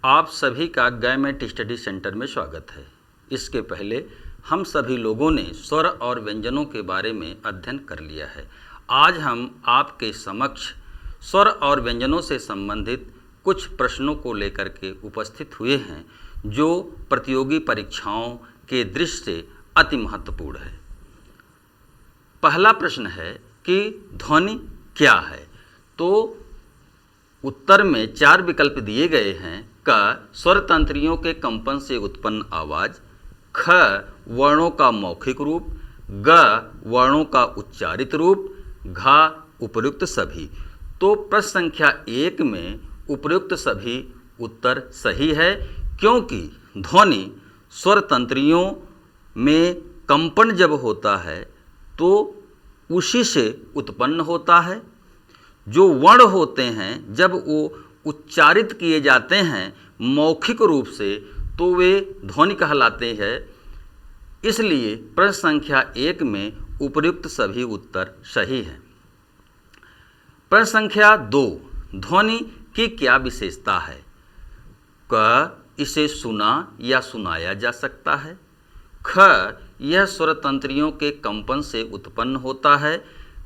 आप सभी का गैमेट स्टडी सेंटर में स्वागत है। इसके पहले हम सभी लोगों ने स्वर और व्यंजनों के बारे में अध्ययन कर लिया है। आज हम आपके समक्ष स्वर और व्यंजनों से संबंधित कुछ प्रश्नों को लेकर के उपस्थित हुए हैं, जो प्रतियोगी परीक्षाओं के दृष्टि से अति महत्वपूर्ण है। पहला प्रश्न है कि ध्वनि क्या है। तो उत्तर में 4 विकल्प दिए गए हैं। क, स्वर तंत्रियों के कंपन से उत्पन्न आवाज़। ख, वर्णों का मौखिक रूप। ग, वर्णों का उच्चारित रूप। घ, उपर्युक्त सभी। तो प्रश्न संख्या 1 में उपर्युक्त सभी उत्तर सही है, क्योंकि ध्वनि स्वर तंत्रियों में कंपन जब होता है तो उसी से उत्पन्न होता है। जो वर्ण होते हैं जब वो उच्चारित किए जाते हैं मौखिक रूप से तो वे ध्वनि कहलाते हैं। इसलिए प्रश्न संख्या 1 में उपर्युक्त सभी उत्तर सही हैं। प्रश्न संख्या 2, ध्वनि की क्या विशेषता है। क, इसे सुना या सुनाया जा सकता है। ख, यह स्वर तंत्रियों के कंपन से उत्पन्न होता है।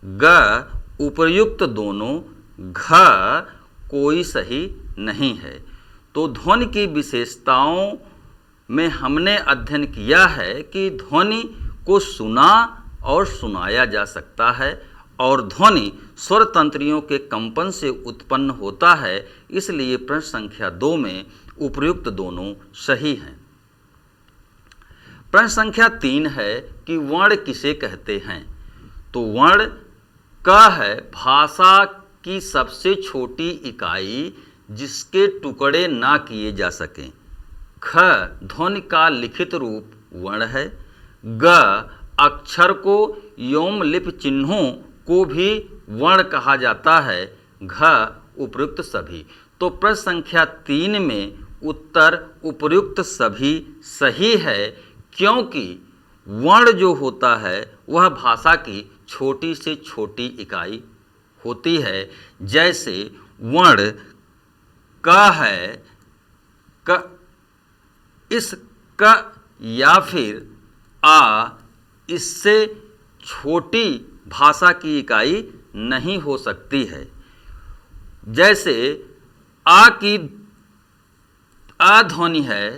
ग, उपर्युक्त दोनों। घ, कोई सही नहीं है। तो ध्वनि की विशेषताओं में हमने अध्ययन किया है कि ध्वनि को सुना और सुनाया जा सकता है और ध्वनि स्वर तंत्रियों के कंपन से उत्पन्न होता है। इसलिए प्रश्न संख्या 2 में उपर्युक्त दोनों सही हैं। प्रश्न संख्या 3 है कि वर्ण किसे कहते हैं। तो वर्ण क है भाषा की सबसे छोटी इकाई जिसके टुकड़े ना किए जा सकें। ख, ध्वनि का लिखित रूप वर्ण है। ग, अक्षर को एवं लिपि चिन्हों को भी वर्ण कहा जाता है। घ, उपर्युक्त सभी। तो प्रश्न संख्या 3 में उत्तर उपर्युक्त सभी सही है, क्योंकि वर्ण जो होता है वह भाषा की छोटी से छोटी इकाई होती है। जैसे वर्ण क है, क, इस क या फिर आ, इससे छोटी भाषा की इकाई नहीं हो सकती है। जैसे आ की अध्वनि है,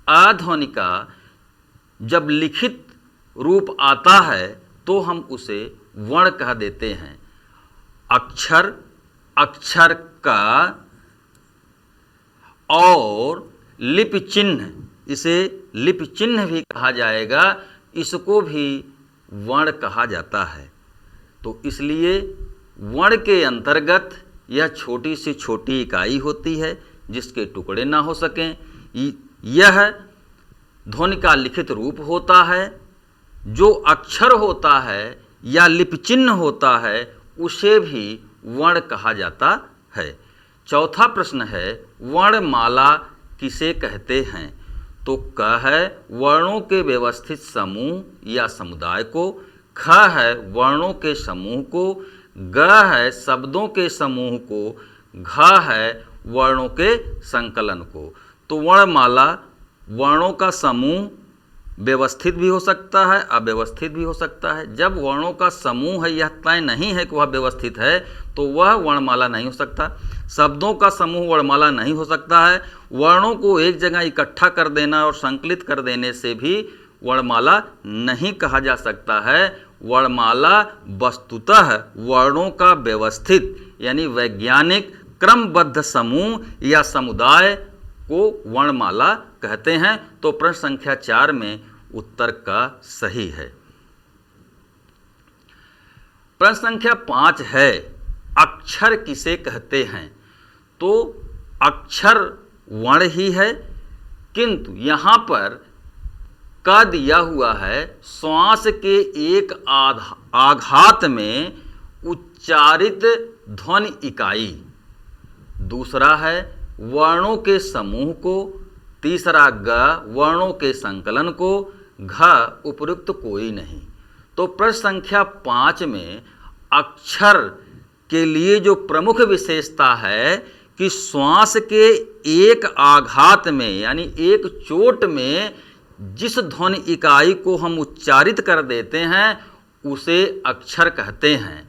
अध्वनि का जब लिखित रूप आता है तो हम उसे वर्ण कह देते हैं। अक्षर, अक्षर का और लिपि चिन्ह, इसे लिपि चिन्ह भी कहा जाएगा, इसको भी वर्ण कहा जाता है। तो इसलिए वर्ण के अंतर्गत यह छोटी से छोटी इकाई होती है जिसके टुकड़े ना हो सकें। यह ध्वनि का लिखित रूप होता है। जो अक्षर होता है या लिपि चिन्ह होता है उसे भी वर्ण कहा जाता है। चौथा प्रश्न है वर्णमाला किसे कहते हैं। तो क है वर्णों के व्यवस्थित समूह या समुदाय को। ख है वर्णों के समूह को। ग है शब्दों के समूह को। घ है वर्णों के संकलन को। तो वर्णमाला वर्णों का समूह व्यवस्थित भी हो सकता है, अव्यवस्थित भी हो सकता है। जब वर्णों का समूह है, यह तय नहीं है कि वह व्यवस्थित है, तो वह वर्णमाला नहीं हो सकता। शब्दों का समूह वर्णमाला नहीं हो सकता है। वर्णों को एक जगह इकट्ठा कर देना और संकलित कर देने से भी वर्णमाला नहीं कहा जा सकता है। वर्णमाला वस्तुतः वर्णों का व्यवस्थित यानी वैज्ञानिक क्रमबद्ध समूह या समुदाय को वर्णमाला कहते हैं। तो प्रश्न संख्या 4 में उत्तर का सही है। प्रश्न संख्या 5 है अक्षर किसे कहते हैं। तो अक्षर वर्ण ही है, किंतु यहाँ पर क दिया हुआ है श्वास के एक आघात में उच्चारित ध्वनि इकाई। दूसरा है वर्णों के समूह को। तीसरा ग, वर्णों के संकलन को। घ, उपर्युक्त कोई नहीं। तो प्रश्न संख्या 5 में अक्षर के लिए जो प्रमुख विशेषता है कि श्वास के एक आघात में यानी एक चोट में जिस ध्वनि इकाई को हम उच्चारित कर देते हैं उसे अक्षर कहते हैं।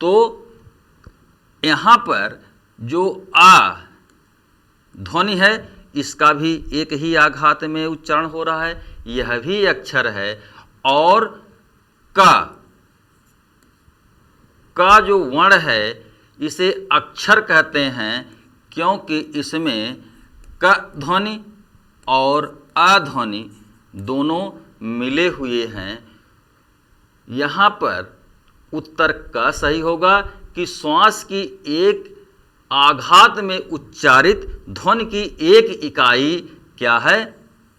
तो यहाँ पर जो आ ध्वनि है इसका भी एक ही आघात में उच्चारण हो रहा है, यह भी अक्षर है। और का जो वर्ण है इसे अक्षर कहते हैं क्योंकि इसमें क ध्वनि और आ ध्वनि दोनों मिले हुए हैं। यहाँ पर उत्तर का सही होगा कि श्वास की एक आघात में उच्चारित ध्वनि की एक इकाई क्या है?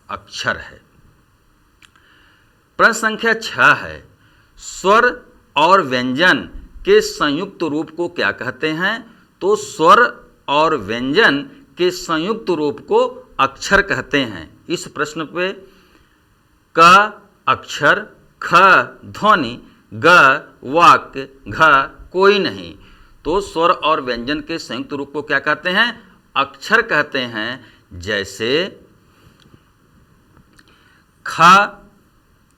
अक्षर है। प्रश्न संख्या 6 है, स्वर और व्यंजन के संयुक्त रूप को क्या कहते हैं? तो स्वर और व्यंजन के संयुक्त रूप को अक्षर कहते हैं। इस प्रश्न पे क अक्षर, ख ध्वनि, ग वाक्य, घ कोई नहीं। तो स्वर और व्यंजन के संयुक्त रूप को क्या कहते हैं? अक्षर कहते हैं। जैसे ख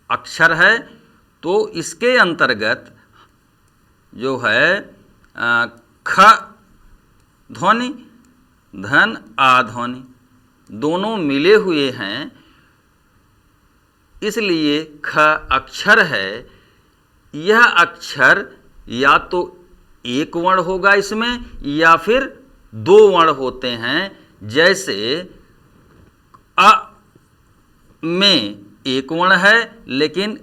अक्षर है तो इसके अंतर्गत जो है ख ध्वनि, धन आ ध्वनि दोनों मिले हुए हैं, इसलिए ख अक्षर है। यह अक्षर या तो एक वर्ण होगा इसमें या फिर दो वर्ण होते हैं। जैसे अ में एक वर्ण है लेकिन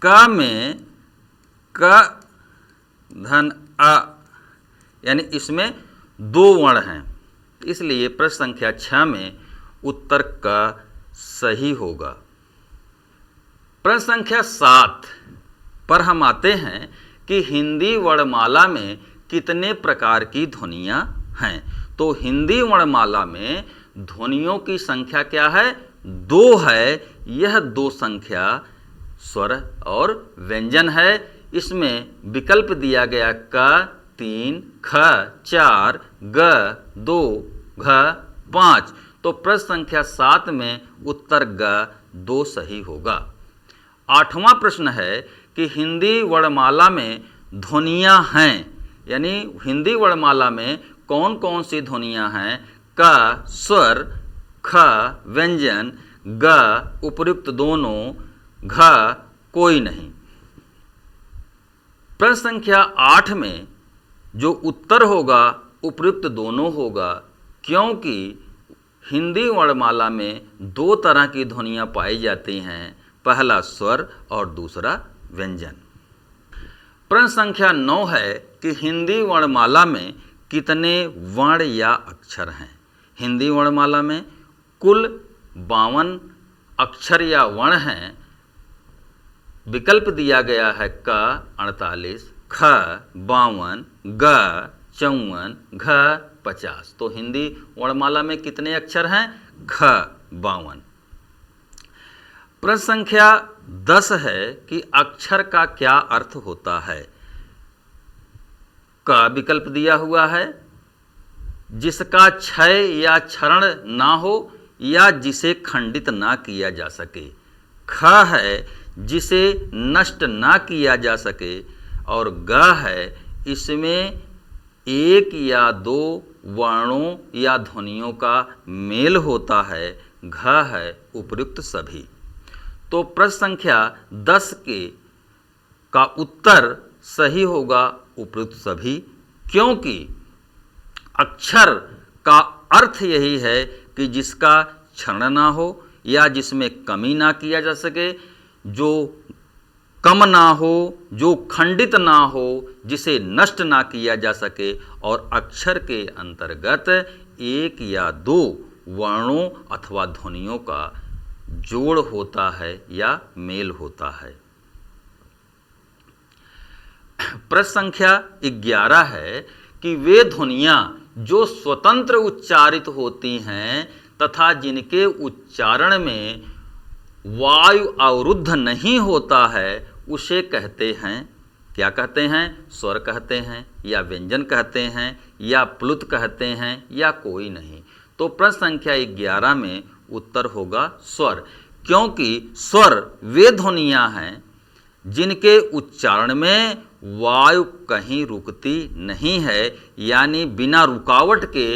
क में क धन अ यानी इसमें दो वर्ण हैं, इसलिए प्रश्न संख्या 6 में उत्तर का सही होगा। प्रश्न संख्या 7 पर हम आते हैं कि हिंदी वर्णमाला में कितने प्रकार की ध्वनियाँ हैं। तो हिंदी वर्णमाला में ध्वनियों की संख्या क्या है? 2 है। यह 2 संख्या स्वर और व्यंजन है। इसमें विकल्प दिया गया क 3, ख 4, ग 2, घ 5। तो प्रश्न संख्या 7 में उत्तर ग 2 सही होगा। 8वां प्रश्न है कि हिंदी वर्णमाला में ध्वनियाँ हैं, यानी हिंदी वर्णमाला में कौन कौन सी ध्वनियाँ हैं? क स्वर, ख व्यंजन, ग उपर्युक्त दोनों, घ कोई नहीं। प्रश्न संख्या 8 में जो उत्तर होगा उपर्युक्त दोनों होगा, क्योंकि हिंदी वर्णमाला में 2 तरह की ध्वनियाँ पाई जाती हैं, पहला स्वर और दूसरा व्यंजन। प्रश्न संख्या 9 है कि हिंदी वर्णमाला में कितने वर्ण या अक्षर हैं? हिंदी वर्णमाला में कुल 52 अक्षर या वर्ण हैं। विकल्प दिया गया है क 48, ख 52, ग 54, घ 50। तो हिंदी वर्णमाला में कितने अक्षर हैं? ख 52। प्रश्न संख्या 10 है कि अक्षर का क्या अर्थ होता है? का विकल्प दिया हुआ है, जिसका क्षय या क्षरण ना हो या जिसे खंडित ना किया जा सके। ख है जिसे नष्ट ना किया जा सके। और ग है इसमें एक या दो वर्णों या ध्वनियों का मेल होता है। घ है उपर्युक्त सभी। तो प्रश्न संख्या 10 का उत्तर सही होगा उपर्युक्त सभी, क्योंकि अक्षर का अर्थ यही है कि जिसका क्षरण ना हो या जिसमें कमी ना किया जा सके, जो कम ना हो, जो खंडित ना हो, जिसे नष्ट ना किया जा सके। और अक्षर के अंतर्गत एक या दो वर्णों अथवा ध्वनियों का जोड़ होता है या मेल होता है। प्रश्न संख्या 11 है कि वे ध्वनियाँ जो स्वतंत्र उच्चारित होती हैं तथा जिनके उच्चारण में वायु अवरुद्ध नहीं होता है उसे कहते हैं क्या कहते हैं? स्वर कहते हैं या व्यंजन कहते हैं या प्लुत कहते हैं या कोई नहीं। तो प्रश्न संख्या 11 में उत्तर होगा स्वर, क्योंकि स्वर वे ध्वनियाँ हैं जिनके उच्चारण में वायु कहीं रुकती नहीं है, यानी बिना रुकावट के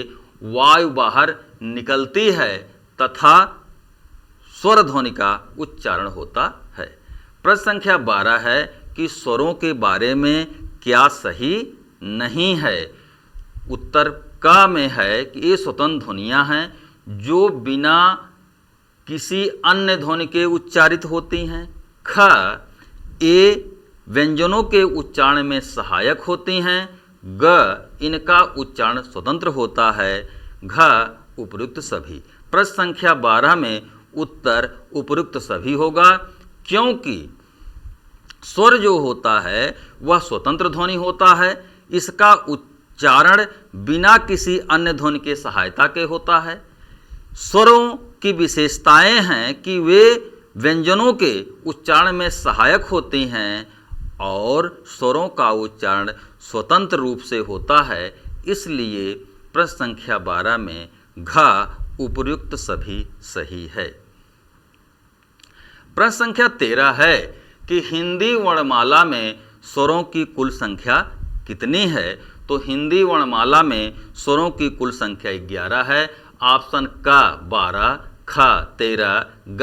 वायु बाहर निकलती है तथा स्वर ध्वनि का उच्चारण होता है। प्रश्न संख्या 12 है कि स्वरों के बारे में क्या सही नहीं है। उत्तर का में है कि ये स्वतंत्र ध्वनियाँ हैं जो बिना किसी अन्य ध्वनि के उच्चारित होती हैं। ख, ये व्यंजनों के उच्चारण में सहायक होती हैं। ग, इनका उच्चारण स्वतंत्र होता है। घ, उपयुक्त सभी। प्रश्न संख्या 12 में उत्तर उपयुक्त सभी होगा, क्योंकि स्वर जो होता है वह स्वतंत्र ध्वनि होता है। इसका उच्चारण बिना किसी अन्य ध्वनि के सहायता के होता है। स्वरों की विशेषताएं हैं कि वे व्यंजनों के उच्चारण में सहायक होती हैं और स्वरों का उच्चारण स्वतंत्र रूप से होता है। इसलिए प्रश्न संख्या 12 में घ, उपयुक्त सभी सही है। प्रश्न संख्या 13 है कि हिंदी वर्णमाला में स्वरों की कुल संख्या कितनी है। तो हिंदी वर्णमाला में स्वरों की कुल संख्या 11 है। ऑप्शन का 12, ख 13, ग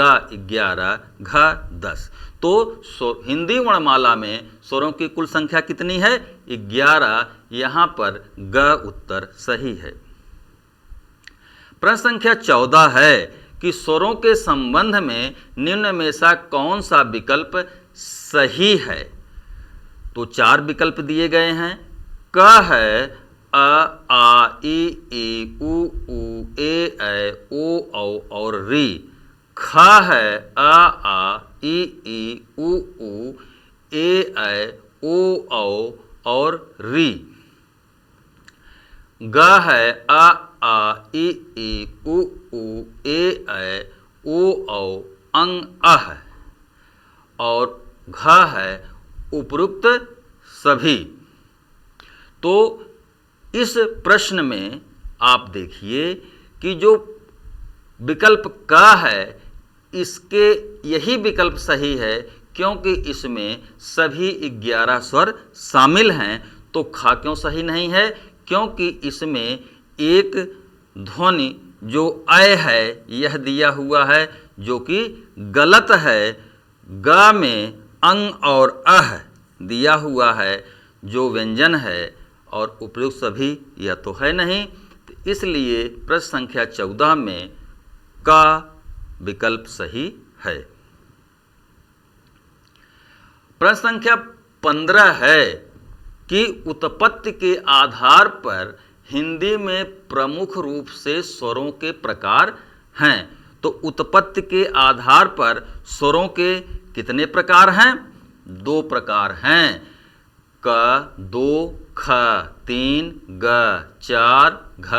11, घ 10। तो हिंदी वर्णमाला में स्वरों की कुल संख्या कितनी है? 11। यहाँ पर ग उत्तर सही है। प्रश्न संख्या 14 है कि स्वरों के संबंध में निम्न में से कौन सा विकल्प सही है। तो 4 विकल्प दिए गए हैं। क है अ, आ, ई, उ, ए, ओ, औ और री। ख है अ, आ, ई, उ, ए, ओ, औ और री। ग है अ, आ, ई, उ, ए, ओ, औ, अंग, अह। और घ है उपयुक्त सभी। तो इस प्रश्न में आप देखिए कि जो विकल्प क है इसके यही विकल्प सही है, क्योंकि इसमें सभी 11 स्वर शामिल हैं। तो ख क्यों सही नहीं है? क्योंकि इसमें एक ध्वनि जो अय है यह दिया हुआ है, जो कि गलत है। ग में अंग और अह दिया हुआ है जो व्यंजन है, और उपयुक्त सभी यह तो है नहीं। तो इसलिए प्रश्न संख्या 14 में का विकल्प सही है। प्रश्न संख्या 15 है कि उत्पत्ति के आधार पर हिंदी में प्रमुख रूप से स्वरों के प्रकार हैं। तो उत्पत्ति के आधार पर स्वरों के कितने प्रकार हैं? 2 प्रकार हैं। क 2, ख 3, ग 4, घ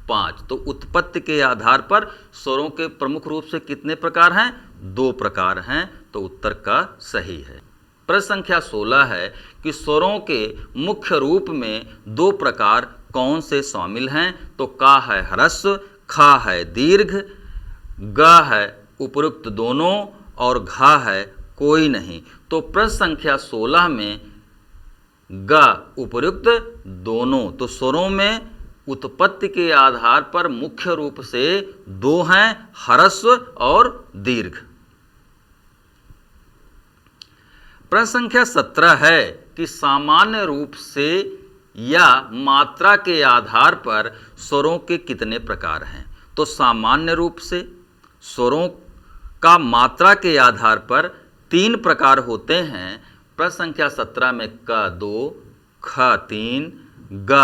5। तो उत्पत्ति के आधार पर स्वरों के प्रमुख रूप से कितने प्रकार हैं? 2 प्रकार हैं। तो उत्तर का सही है। प्रश्न संख्या 16 है कि स्वरों के मुख्य रूप में 2 प्रकार कौन से शामिल हैं। तो का है ह्रस्व, ख है दीर्घ, ग है उपयुक्त दोनों और घ है कोई नहीं। तो प्रश्न संख्या 16 में ग उपयुक्त दोनों। तो स्वरों में उत्पत्ति के आधार पर मुख्य रूप से 2 हैं, ह्रस्व और दीर्घ। प्रश्न संख्या 17 है कि सामान्य रूप से या मात्रा के आधार पर स्वरों के कितने प्रकार हैं। तो सामान्य रूप से स्वरों का मात्रा के आधार पर 3 प्रकार होते हैं। प्रश्न संख्या 17 में क 2, ख 3, ग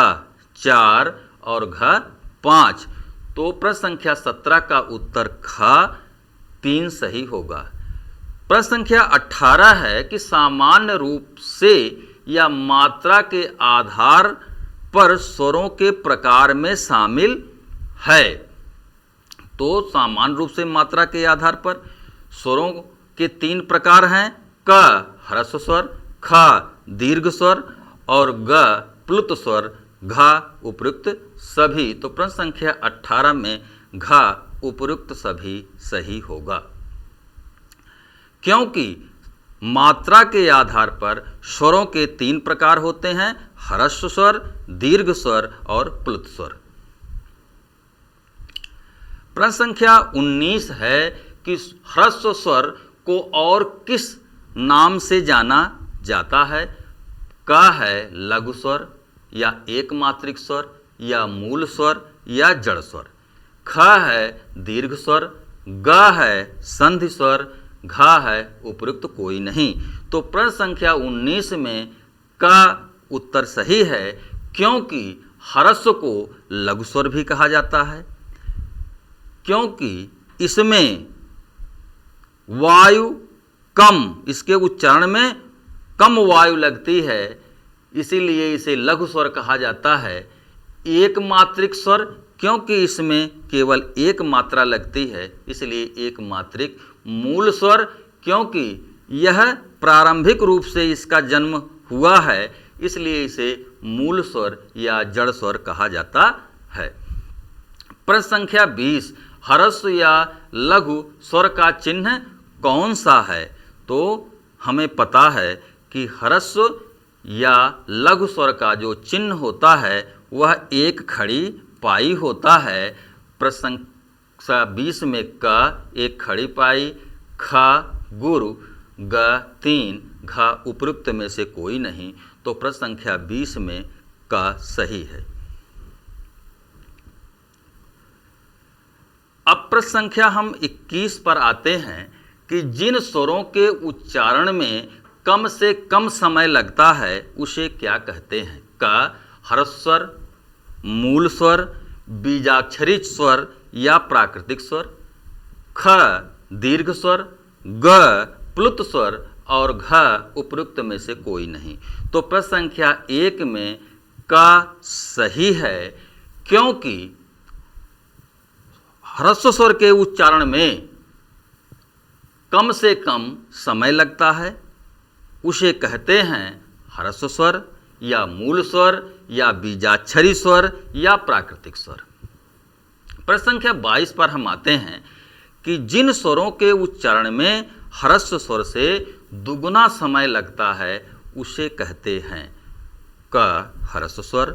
4 और घ 5। तो प्रश्न संख्या 17 का उत्तर ख 3 सही होगा। प्रश्न संख्या 18 है कि सामान्य रूप से या मात्रा के आधार पर स्वरों के प्रकार में शामिल है। तो सामान्य रूप से मात्रा के आधार पर स्वरों के 3 प्रकार हैं। क ह्रस्व स्वर, खा दीर्घ स्वर और ग प्लुत स्वर, घा उपयुक्त सभी। तो प्रश्न संख्या 18 में घा उपयुक्त सभी सही होगा, क्योंकि मात्रा के आधार पर स्वरों के 3 प्रकार होते हैं, ह्रस्व स्वर, दीर्घ स्वर और प्लुत स्वर। प्रश्न संख्या 19 है कि ह्रस्व स्वर को और किस नाम से जाना जाता है? क है लघु स्वर या एक मात्रिक स्वर या मूल स्वर या जड़ स्वर, ख है दीर्घ स्वर, ग है संधि स्वर, घा है उपयुक्त कोई नहीं। तो प्रश्न संख्या 19 में का उत्तर सही है, क्योंकि ह्रस्व को लघु स्वर भी कहा जाता है, क्योंकि इसमें वायु कम, इसके उच्चारण में कम वायु लगती है, इसीलिए इसे लघु स्वर कहा जाता है। एक मात्रिक स्वर, क्योंकि इसमें केवल एक मात्रा लगती है, इसलिए एक मात्रिक। मूल स्वर, क्योंकि यह प्रारंभिक रूप से इसका जन्म हुआ है, इसलिए इसे मूल स्वर या जड़ स्वर कहा जाता है। प्रश्न संख्या 20, ह्रस्व या लघु स्वर का चिन्ह कौन सा है? तो हमें पता है कि ह्रस्व या लघु स्वर का जो चिन्ह होता है वह एक खड़ी पाई होता है। प्रश्न संख्या 20 में क एक खड़ी पाई, ख गुरु, ग 3, घ उपयुक्त में से कोई नहीं। तो प्रश्न संख्या 20 में क सही है। अब प्रश्न संख्या हम 21 पर आते हैं कि जिन स्वरों के उच्चारण में कम से कम समय लगता है उसे क्या कहते हैं? क ह्रस्व स्वर, मूल स्वर, बीजाक्षरी स्वर या प्राकृतिक स्वर, ख दीर्घ स्वर, ग प्लुत स्वर और घ उपयुक्त में से कोई नहीं। तो प्रश्न संख्या 1 में का सही है, क्योंकि ह्रस्व स्वर के उच्चारण में कम से कम समय लगता है, उसे कहते हैं ह्रस्व स्वर या मूल स्वर या बीजाक्षरी स्वर या प्राकृतिक स्वर। प्रश्न संख्या 22 पर हम आते हैं कि जिन स्वरों के उच्चारण में ह्रस्व स्वर से दुगुना समय लगता है उसे कहते हैं क ह्रस्व स्वर,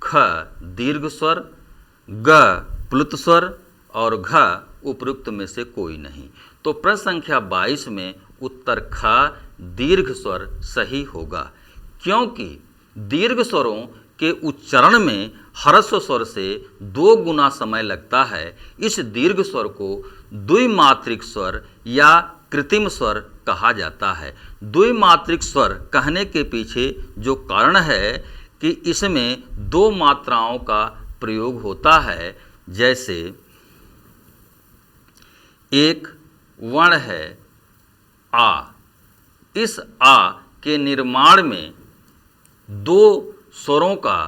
ख दीर्घ स्वर, ग प्लुत स्वर और घ उपयुक्त में से कोई नहीं। तो प्रश्न संख्या 22 में उत्तर ख दीर्घ स्वर सही होगा, क्योंकि दीर्घ स्वरों के उच्चारण में ह्रस्व स्वर से 2 गुना समय लगता है। इस दीर्घ स्वर को द्विमात्रिक स्वर या कृत्रिम स्वर कहा जाता है। द्विमात्रिक स्वर कहने के पीछे जो कारण है कि इसमें 2 मात्राओं का प्रयोग होता है। जैसे एक वर्ण है आ, इस आ के निर्माण में 2 स्वरों का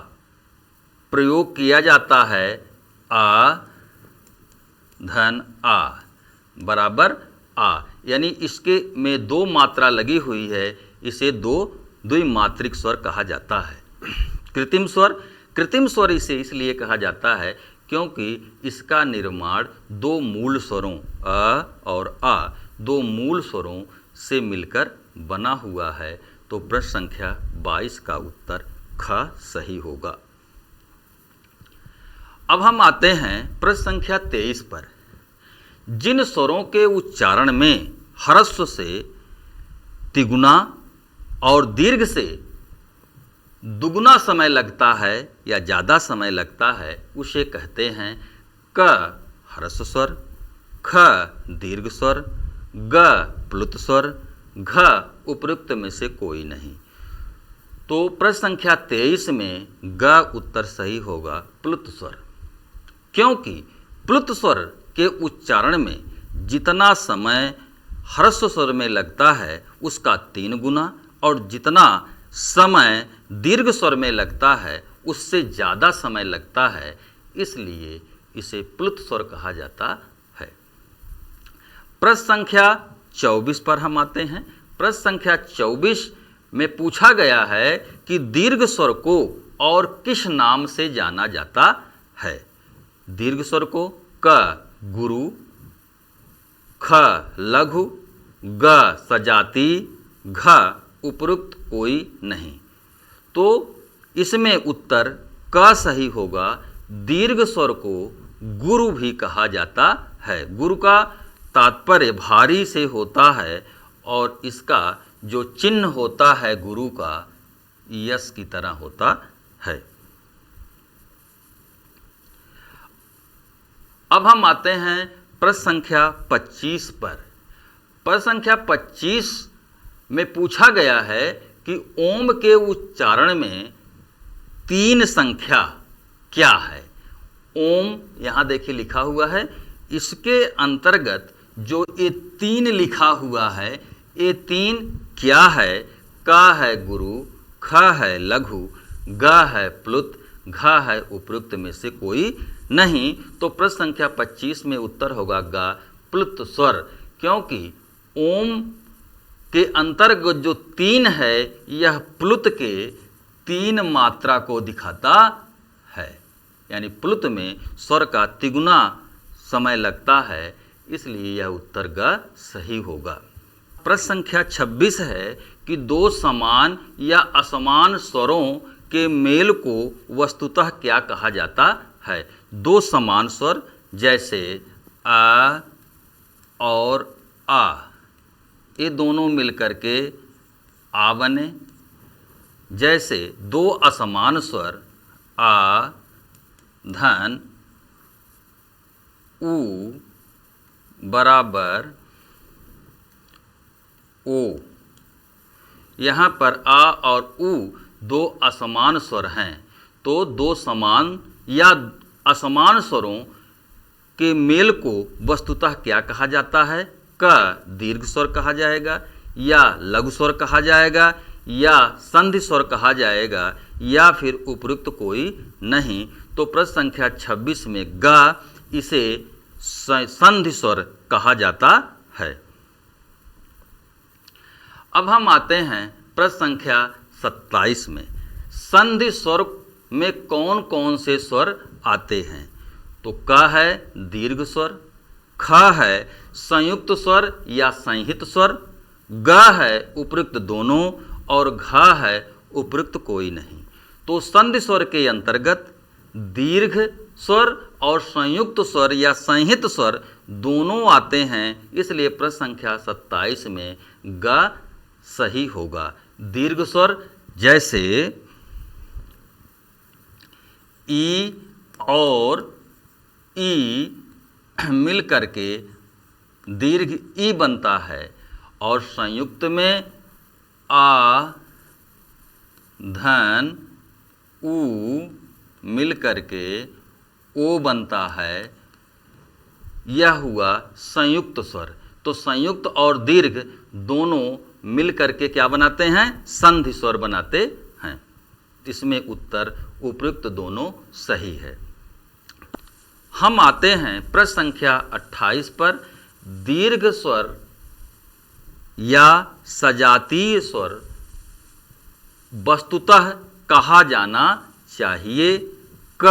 प्रयोग किया जाता है, आ धन आ बराबर आ, यानी इसके में 2 मात्रा लगी हुई है, इसे द्विमात्रिक स्वर कहा जाता है। कृत्रिम स्वर इसे इसलिए कहा जाता है क्योंकि इसका निर्माण 2 मूल स्वरों अ और आ, 2 मूल स्वरों से मिलकर बना हुआ है। तो प्रश्न संख्या 22 का उत्तर ख सही होगा। अब हम आते हैं प्रश्न संख्या 23 पर। जिन स्वरों के उच्चारण में ह्रस्व से तिगुना और दीर्घ से दुगुना समय लगता है या ज़्यादा समय लगता है उसे कहते हैं क ह्रस्व स्वर, ख दीर्घ स्वर, ग प्लुत स्वर, घ उपयुक्त में से कोई नहीं। तो प्रश्न संख्या 23 में ग उत्तर सही होगा प्लुत स्वर, क्योंकि प्लुत स्वर के उच्चारण में जितना समय ह्रस्व स्वर में लगता है उसका 3 गुना और जितना समय दीर्घ स्वर में लगता है उससे ज़्यादा समय लगता है, इसलिए इसे प्लुत स्वर कहा जाता है। प्रश्न संख्या 24 पर हम आते हैं। प्रश्न संख्या 24 में पूछा गया है कि दीर्घ स्वर को और किस नाम से जाना जाता है। दीर्घ स्वर को क गुरु, ख लघु, ग सजाती, घ उपरुक्त कोई नहीं। तो इसमें उत्तर क सही होगा। दीर्घ स्वर को गुरु भी कहा जाता है। गुरु का तात्पर्य भारी से होता है और इसका जो चिन्ह होता है गुरु का यश की तरह होता है। अब हम आते हैं प्रश्न संख्या 25 पर। प्रश्न संख्या 25 में पूछा गया है कि ओम के उच्चारण में 3 संख्या क्या है। ओम यहाँ देखिए लिखा हुआ है, इसके अंतर्गत जो ये 3 लिखा हुआ है, ये 3 क्या है। क है गुरु, ख है लघु, ग है प्लुत, घ है उपरुक्त में से कोई नहीं। तो प्रश्न संख्या 25 में उत्तर होगा ग प्लुत स्वर, क्योंकि ओम के अंतर्गत जो 3 है यह प्लुत के 3 मात्रा को दिखाता है, यानी प्लुत में स्वर का तिगुना समय लगता है, इसलिए यह उत्तर ग सही होगा। प्रश्न संख्या 26 है कि 2 समान या असमान स्वरों के मेल को वस्तुतः क्या कहा जाता है। 2 समान स्वर जैसे आ और आ, ये दोनों मिलकर के आ बने। जैसे 2 असमान स्वर आ धन उ बराबर ओ। यहाँ पर आ और उ 2 असमान स्वर हैं, तो 2 समान या असमान स्वरों के मेल को वस्तुतः क्या कहा जाता है। क दीर्घ स्वर कहा जाएगा, या लघु स्वर कहा जाएगा, या संधि स्वर कहा जाएगा, या फिर उपयुक्त कोई नहीं। तो प्रश्न संख्या 26 में ग इसे संधि स्वर कहा जाता है। अब हम आते हैं प्रश्न संख्या 27 में। संधि स्वर में कौन कौन से स्वर आते हैं। तो क है दीर्घ स्वर, ख है संयुक्त स्वर या संहित स्वर, ग है उपयुक्त दोनों और घ है उपयुक्त कोई नहीं। तो संधि स्वर के अंतर्गत दीर्घ स्वर और संयुक्त स्वर या संहित स्वर दोनों आते हैं, इसलिए प्रश्न संख्या 27 में ग सही होगा। दीर्घ स्वर जैसे ई और ई मिल करके दीर्घ ई बनता है, और संयुक्त में आ धन उ मिल करके ओ बनता है। यह हुआ संयुक्त स्वर। तो संयुक्त और दीर्घ दोनों मिल करके क्या बनाते हैं, संधि स्वर बनाते हैं। इसमें उत्तर उपयुक्त दोनों सही है। हम आते हैं प्रश्न संख्या 28 पर। दीर्घ स्वर या सजातीय स्वर वस्तुतः कहा जाना चाहिए। क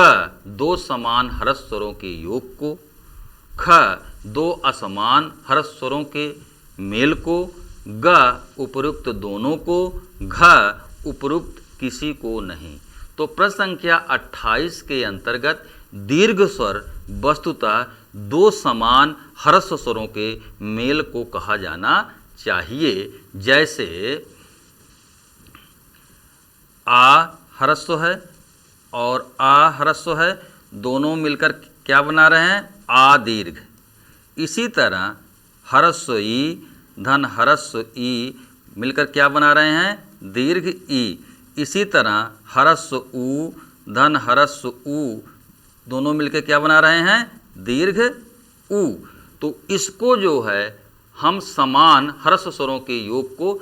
2 समान ह्रस्व स्वरों के योग को, ख 2 असमान ह्रस्व स्वरों के मेल को, ग उपयुक्त दोनों को, घ उपयुक्त किसी को नहीं। तो प्रश्न संख्या 28 के अंतर्गत दीर्घ स्वर वस्तुतः 2 समान ह्रस्व स्वरों के मेल को कहा जाना चाहिए। जैसे आ ह्रस्व है और आ ह्रस्व है, दोनों मिलकर क्या बना रहे हैं, आ दीर्घ। इसी तरह ह्रस्व ई धन ह्रस्व ई मिलकर क्या बना रहे हैं, दीर्घ ई। इसी तरह ह्रस्व उ धन ह्रस्व उ दोनों मिलकर क्या बना रहे हैं, दीर्घ उ। तो इसको जो है हम समान ह्रस्व स्वरों के योग को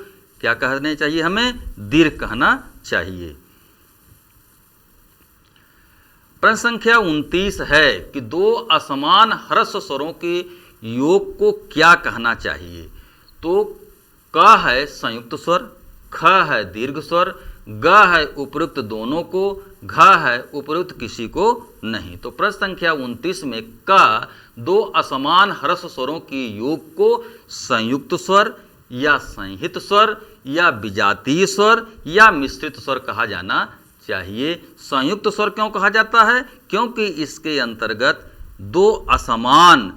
क्या कहने चाहिए, हमें दीर्घ कहना चाहिए। प्रश्न संख्या 29 है कि 2 असमान ह्रस्व स्वरों के योग को क्या कहना चाहिए। तो क है संयुक्त स्वर, ख है दीर्घ स्वर, ग है उपयुक्त दोनों को, घ है उपयुक्त किसी को नहीं। तो प्रश्न संख्या 29 में क दो असमान ह्रस्व स्वरों के योग को संयुक्त स्वर या संहित स्वर या विजातीय स्वर या मिश्रित स्वर कहा जाना चाहिए। संयुक्त स्वर क्यों कहा जाता है? क्योंकि इसके अंतर्गत दो असमान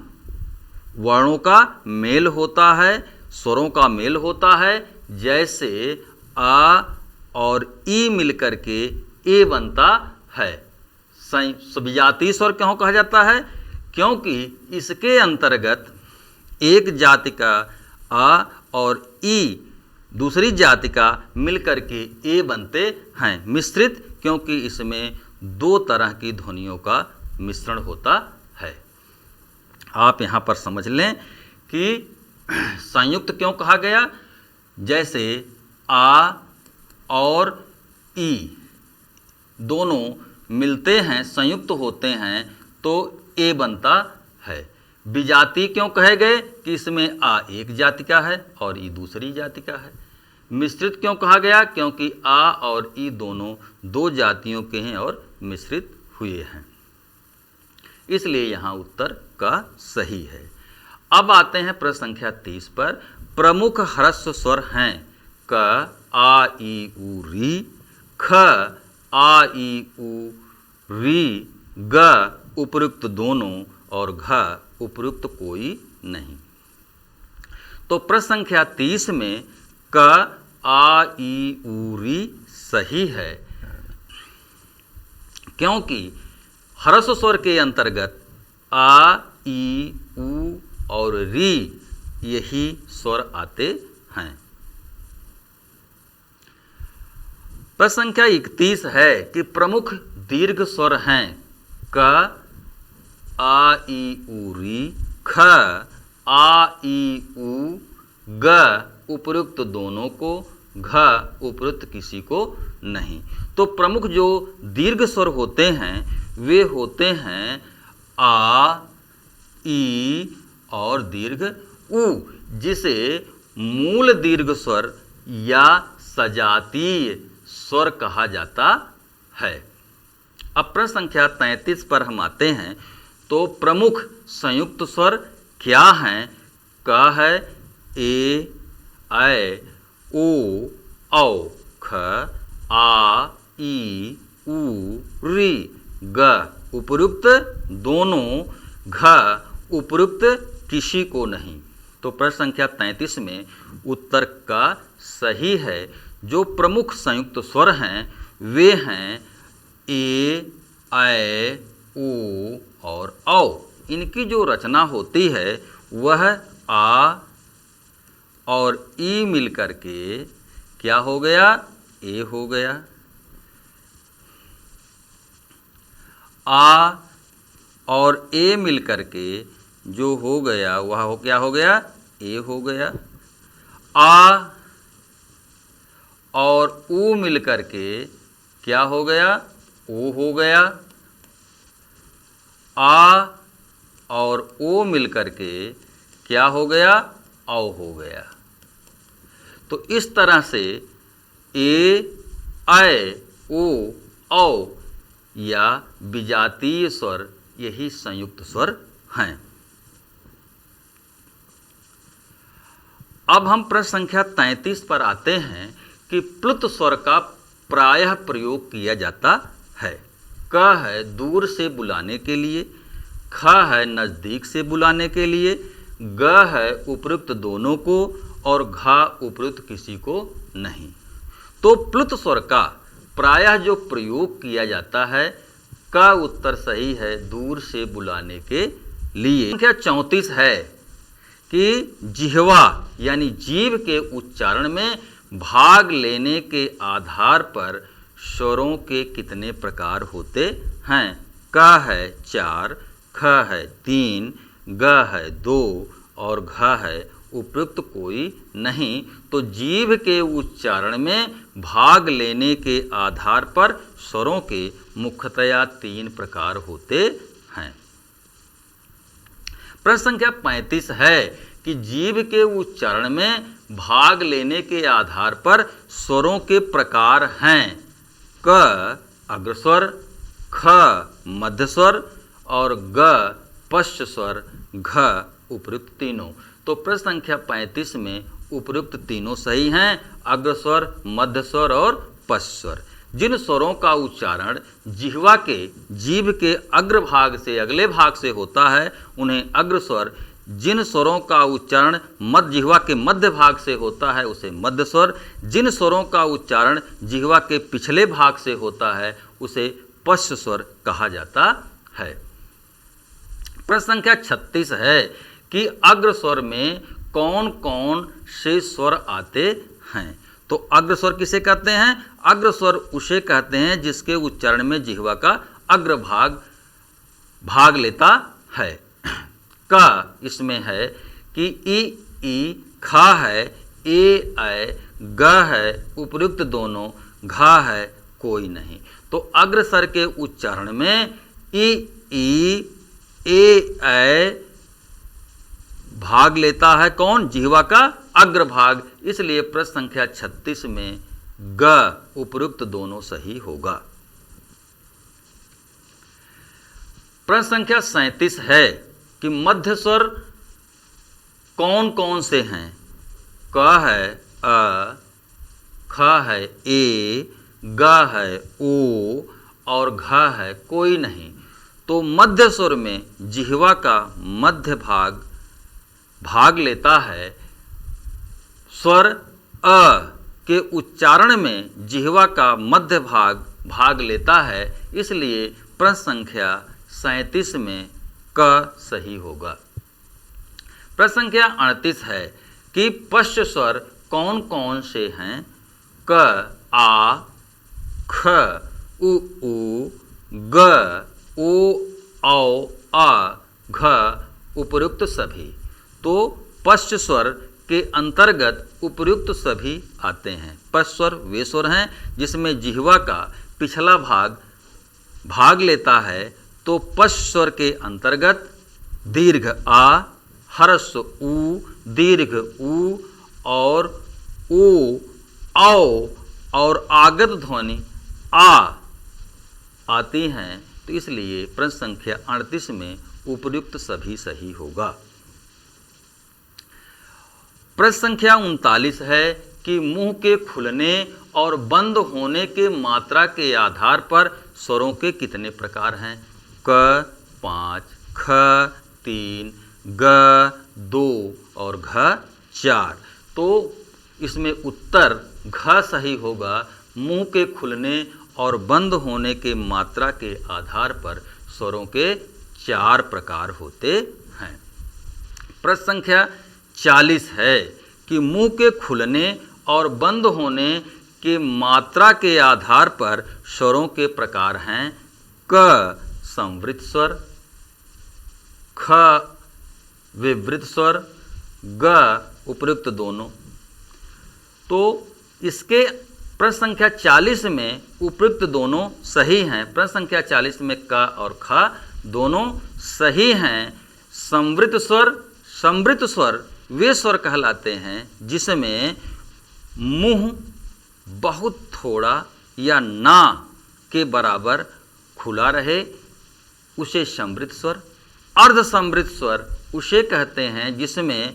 वर्णों का मेल होता है, स्वरों का मेल होता है। जैसे आ और ई मिलकर के ए बनता है। विजातीय स्वर क्यों कहा जाता है? क्योंकि इसके अंतर्गत एक जाति का आ और ई दूसरी जाति का मिलकर के ए बनते हैं। मिश्रित क्योंकि इसमें दो तरह की ध्वनियों का मिश्रण होता है। आप यहाँ पर समझ लें कि संयुक्त क्यों कहा गया। जैसे आ और ई दोनों मिलते हैं, संयुक्त होते हैं तो ए बनता है। विजातीय क्यों कहे गए? कि इसमें आ एक जाति का है और ई दूसरी जाति का है। मिश्रित क्यों कहा गया? क्योंकि आ और ई दोनों दो जातियों के हैं और मिश्रित हुए हैं, इसलिए यहाँ उत्तर का सही है। अब आते हैं प्रश्न संख्या 30 पर। प्रमुख ह्रस्व स्वर हैं क, आ, ई, उ, री, ख, आ, ई, उ, री, ग उपयुक्त दोनों और घ उपयुक्त कोई नहीं। तो प्रश्न संख्या 30 में क, आ, ई, उ, री सही है, क्योंकि ह्रस्व स्वर के अंतर्गत आ, ई, उ और री यही स्वर आते हैं। प्रश्न संख्या 31 है कि प्रमुख दीर्घ स्वर हैं क, आ, ई, उ, री, ख, आ, ई, उ, ग उपयुक्त दोनों को, घ उपयुक्त किसी को नहीं। तो प्रमुख जो दीर्घ स्वर होते हैं वे होते हैं आ, ई और दीर्घ उ, जिसे मूल दीर्घ स्वर या सजातीय स्वर कहा जाता है। अब प्रश्न संख्या 33 पर हम आते हैं। तो प्रमुख संयुक्त स्वर क्या हैं? क है ए, ऐ, ओ, औ, ख, आ, ई, उ, री, ग उपयुक्त दोनों, घ उपयुक्त किसी को नहीं। तो प्रश्न संख्या 33 में उत्तर का सही है। जो प्रमुख संयुक्त स्वर हैं वे हैं ए, ऐ, ओ और औ। इनकी जो रचना होती है वह आ और ई मिलकर के क्या हो गया? ए हो गया। आ और ए मिलकर के जो हो गया वह क्या हो गया? ए हो गया। आ और उ मिलकर के क्या हो गया? ओ हो गया। आ और ओ मिलकर के क्या हो गया? औ हो गया। तो इस तरह से ए, ऐ, ओ, औ या विजातीय स्वर यही संयुक्त स्वर हैं। अब हम प्रश्न संख्या 33 पर आते हैं कि प्लुत स्वर का प्रायः प्रयोग किया जाता है। क है दूर से बुलाने के लिए, ख है नज़दीक से बुलाने के लिए, ग है उपयुक्त दोनों को और घ उपयुक्त किसी को नहीं। तो प्लुत स्वर का प्रायः जो प्रयोग किया जाता है का उत्तर सही है दूर से बुलाने के लिए। संख्या 34 है कि जिह्वा यानी जीभ के उच्चारण में भाग लेने के आधार पर स्वरों के कितने प्रकार होते हैं? क है 4, ख है 3, ग है 2 और घ है उपयुक्त कोई नहीं। तो जीभ के उच्चारण में भाग लेने के आधार पर स्वरों के मुख्यतया 3 प्रकार होते हैं। प्रश्न संख्या 35 है कि जीव के उच्चारण में भाग लेने के आधार पर स्वरों के प्रकार हैं। क अग्रस्वर, ख मध्य स्वर और ग पश्च स्वर, घ उपयुक्त तीनों। तो प्रश्न संख्या 35 में उपयुक्त तीनों सही हैं, अग्रस्वर, मध्य स्वर और पश्च स्वर। जिन स्वरों का उच्चारण जिह्वा के जीभ के अग्रभाग से अगले भाग से होता है उन्हें अग्रस्वर, जिन स्वरों का उच्चारण मध्य जिह्वा के मध्य भाग से होता है उसे मध्य स्वर, जिन स्वरों का उच्चारण जिह्वा के पिछले भाग से होता है उसे पश्च स्वर कहा जाता है। प्रश्न संख्या 36 है कि अग्रस्वर में कौन कौन से स्वर आते हैं। तो अग्रस्वर किसे कहते हैं? अग्रस्वर उसे कहते हैं जिसके उच्चारण में जिह्वा का अग्रभाग भाग लेता है। क इसमें है कि ई खा है, ए ग है, उपयुक्त दोनों, घा है, कोई नहीं। तो अग्रस्वर के उच्चारण में ई ए भाग लेता है कौन? जिह्वा का अग्रभाग। इसलिए प्रश्न संख्या 36 में ग उपयुक्त दोनों सही होगा। प्रश्न संख्या 37 है कि मध्य स्वर कौन कौन से हैं। क है अ, ख है ए, ग है ओ और घ है कोई नहीं। तो मध्य स्वर में जिह्वा का मध्य भाग लेता है। स्वर अ के उच्चारण में जिह्वा का मध्य भाग लेता है। इसलिए प्रश्न संख्या 37 में क सही होगा। प्रश्न संख्या 38 है कि पश्च स्वर कौन कौन से हैं। क आ, ख, उ, ग, ओ, औ, आ, घ उपयुक्त सभी। तो पश्च स्वर के अंतर्गत उपयुक्त सभी आते हैं। पश्च स्वर वे स्वर हैं जिसमें जिह्वा का पिछला भाग लेता है। तो पश्च स्वर के अंतर्गत दीर्घ आ, ह्रस्व उ, दीर्घ उ और ओ, औ और आगत ध्वनि आ आती हैं। तो इसलिए प्रश्न संख्या 38 में उपयुक्त सभी सही होगा। प्रश्न संख्या 39 है कि मुंह के खुलने और बंद होने के मात्रा के आधार पर स्वरों के कितने प्रकार हैं। क 5, ख 3, ग 2 और घ 4। तो इसमें उत्तर घ सही होगा। मुंह के खुलने और बंद होने के मात्रा के आधार पर स्वरों के 4 प्रकार होते हैं। प्रश्न संख्या 40 है कि मुंह के खुलने और बंद होने के मात्रा के आधार पर स्वरों के प्रकार हैं। क संवृत स्वर, ख विवृत स्वर, ग उपयुक्त दोनों। तो इसके प्रश्न संख्या 40 में उपयुक्त दोनों सही हैं। प्रश्न संख्या 40 में क और ख दोनों सही हैं। समृत स्वर वे स्वर कहलाते हैं जिसमें मुंह बहुत थोड़ा या ना के बराबर खुला रहे, उसे समृत स्वर। अर्ध समृत स्वर उसे कहते हैं जिसमें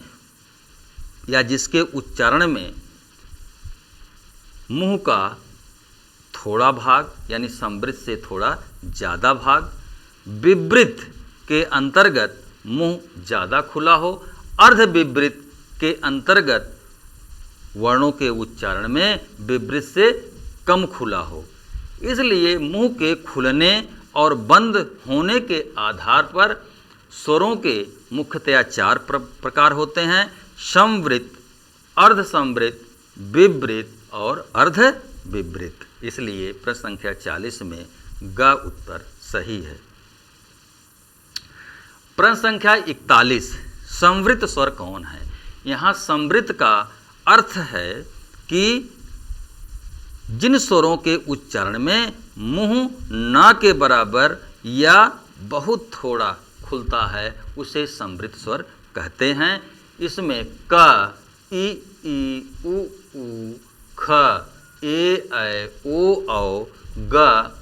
या जिसके उच्चारण में मुंह का थोड़ा भाग यानी समृत से थोड़ा ज़्यादा भाग, विवृत के अंतर्गत मुंह ज़्यादा खुला हो, अर्ध विवृत के अंतर्गत वर्णों के उच्चारण में विवृत से कम खुला हो। इसलिए मुंह के खुलने और बंद होने के आधार पर स्वरों के मुख्यतया 4 प्रकार होते हैं। समवृत, अर्ध समवृत, विवृत और अर्ध विवृत। इसलिए प्रश्न संख्या 40 में ग उत्तर सही है। प्रश्न संख्या 41 संवृत स्वर कौन है। यहाँ संवृत का अर्थ है कि जिन स्वरों के उच्चारण में मुंह न के बराबर या बहुत थोड़ा खुलता है उसे संवृत स्वर कहते हैं। इसमें क, ई, उ, ख, ए, ऐ, ओ, औ, ग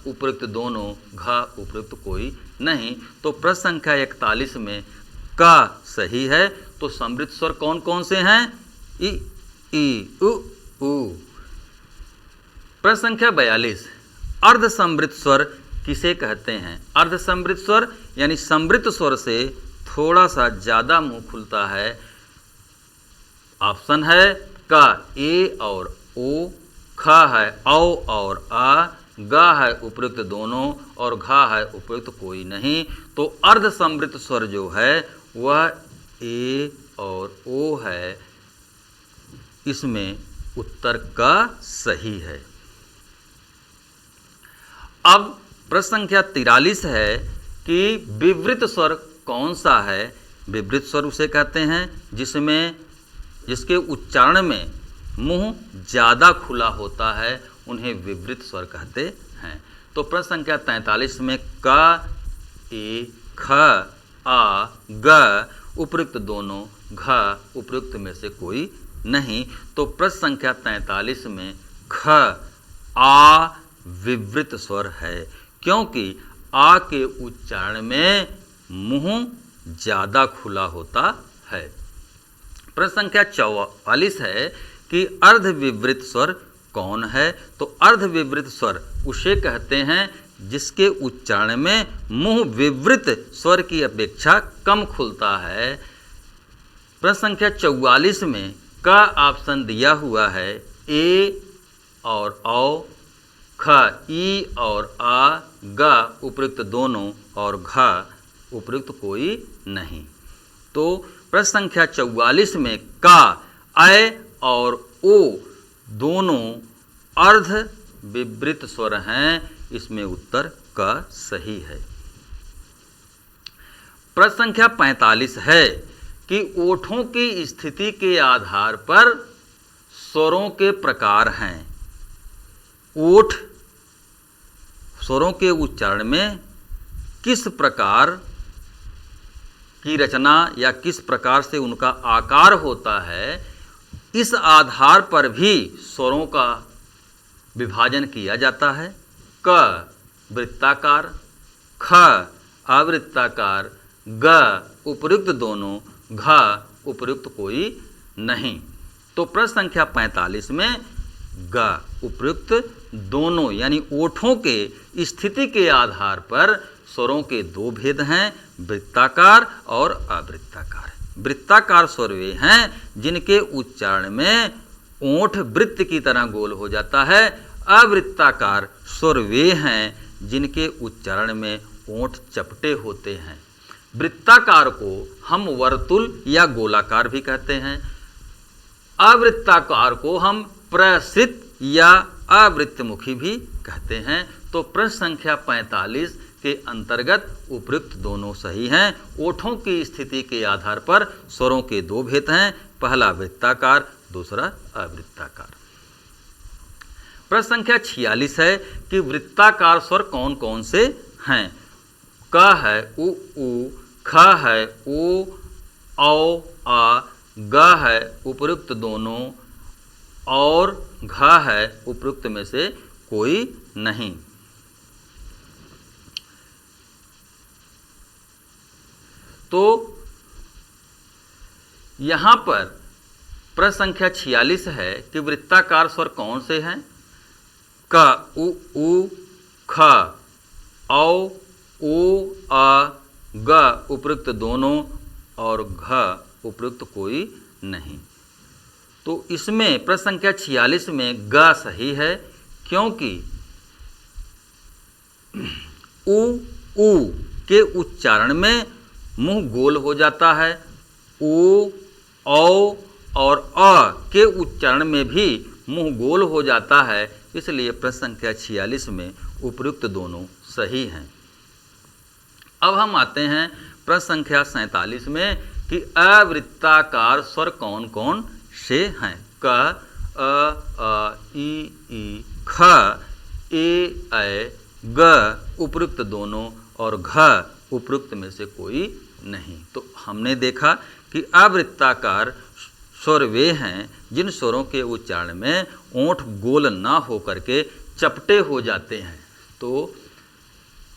उपयुक्त दोनों, घ उपयुक्त कोई नहीं। तो प्रश्न संख्या 41 में क सही है। तो समृद्ध स्वर कौन कौन से हैं? ई, उ। प्रश्न संख्या 42 अर्ध समृद्ध स्वर किसे कहते हैं? अर्ध समृद्ध स्वर यानी समृद्ध स्वर से थोड़ा सा ज़्यादा मुंह खुलता है। ऑप्शन है क, ए और ओ, ख है औ और आ, ग है उपयुक्त दोनों और घ है उपयुक्त कोई नहीं। तो अर्ध समृद्ध स्वर जो है वह ए और ओ है। इसमें उत्तर क सही है। अब प्रश्न संख्या 43 है कि विवृत स्वर कौन सा है? विवृत स्वर उसे कहते हैं जिसके उच्चारण में मुंह ज़्यादा खुला होता है, उन्हें विवृत स्वर कहते हैं। तो प्रश्न संख्या 43 में क, ए, ख, आ, ग उपयुक्त दोनों, घ उपयुक्त में से कोई नहीं। तो प्रश्न संख्या 43 में ख, आ विवृत स्वर है, क्योंकि आ के उच्चारण में मुंह ज़्यादा खुला होता है। प्रश्न संख्या 44 है कि अर्ध विवृत स्वर कौन है? तो अर्ध विवृत स्वर उसे कहते हैं जिसके उच्चारण में मुंह विवृत स्वर की अपेक्षा कम खुलता है। प्रश्न संख्या 44 में का ऑप्शन दिया हुआ है ए और औ, ख, ई और आ, ग उपयुक्त दोनों और घ उपयुक्त कोई नहीं। तो प्रश्न संख्या 44 में का, ऐ और ओ दोनों अर्ध विवृत स्वर हैं। इसमें उत्तर क सही है। प्रश्न संख्या 45 है कि ओठों की स्थिति के आधार पर स्वरों के प्रकार हैं। ओठ स्वरों के उच्चारण में किस प्रकार की रचना या किस प्रकार से उनका आकार होता है, इस आधार पर भी स्वरों का विभाजन किया जाता है। क वृत्ताकार, ख अवृत्ताकार, ग उपयुक्त दोनों, घ उपयुक्त कोई नहीं। तो प्रश्न संख्या 45 में ग उपयुक्त दोनों यानी ओठों के स्थिति के आधार पर स्वरों के दो भेद हैं, वृत्ताकार और अवृत्ताकार। वृत्ताकार स्वर वे हैं जिनके उच्चारण में ओठ वृत्त की तरह गोल हो जाता है। अवृत्ताकार स्वर वे हैं जिनके उच्चारण में ओठ चपटे होते हैं। वृत्ताकार को हम वर्तुल या गोलाकार भी कहते हैं। अवृत्ताकार को हम प्रसृत या अवृत्तमुखी भी कहते हैं। तो प्रश्न संख्या 45 के अंतर्गत उपयुक्त दोनों सही हैं। ओठों की स्थिति के आधार पर स्वरों के दो भेद हैं, पहला वृत्ताकार, दूसरा अवृत्ताकार। प्रश्न संख्या 46 है कि वृत्ताकार स्वर कौन कौन से हैं? क है उ, ख है ओ, औ, आ, ग है उपयुक्त दोनों और घ है उपयुक्त में से कोई नहीं। तो यहाँ पर प्रश्न संख्या 46 है कि वृत्ताकार स्वर कौन से हैं? क, उ, ख, औ, ओ, आ, ग उपयुक्त दोनों और घ उपयुक्त कोई नहीं। तो इसमें प्रश्न संख्या 46 में ग सही है, क्योंकि उ के उच्चारण में मुंह गोल हो जाता है। ओ, औ और अ के उच्चारण में भी मुंह गोल हो जाता है, इसलिए प्रश्न संख्या 46 में उपयुक्त दोनों सही हैं। अब हम आते हैं प्रश्न संख्या 47 में कि अवृत्ताकार स्वर कौन कौन से हैं? क, अ, ई, ख, ए, ऐ, ग उपयुक्त दोनों और घ उपयुक्त में से कोई नहीं। तो हमने देखा कि अवृत्ताकार स्वर वे हैं जिन स्वरों के उच्चारण में ओंठ गोल ना हो करके चपटे हो जाते हैं। तो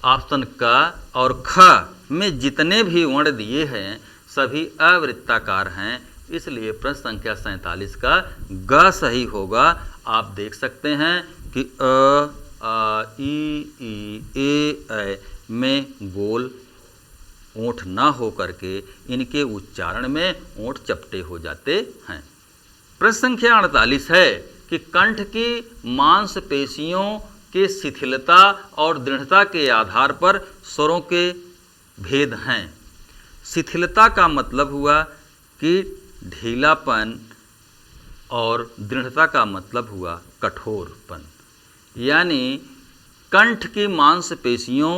ऑप्शन क और ख में जितने भी वर्ण दिए हैं सभी अवृत्ताकार हैं, इसलिए प्रश्न संख्या 47 का ग सही होगा। आप देख सकते हैं कि अ, आ, ई, ए में गोल ओंठ ना हो करके इनके उच्चारण में ओंठ चपटे हो जाते हैं। प्रश्न संख्या 48 है कि कंठ की मांसपेशियों के शिथिलता और दृढ़ता के आधार पर स्वरों के भेद हैं। शिथिलता का मतलब हुआ कि ढीलापन और दृढ़ता का मतलब हुआ कठोरपन, यानी कंठ की मांसपेशियों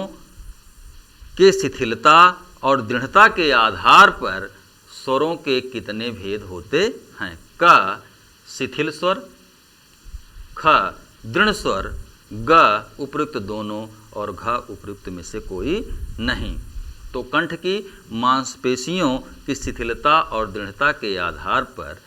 के शिथिलता और दृढ़ता के आधार पर स्वरों के कितने भेद होते हैं। क शिथिल स्वर, ख दृढ़ स्वर, ग उपयुक्त दोनों और घ उपयुक्त में से कोई नहीं। तो कंठ की मांसपेशियों की शिथिलता और दृढ़ता के आधार पर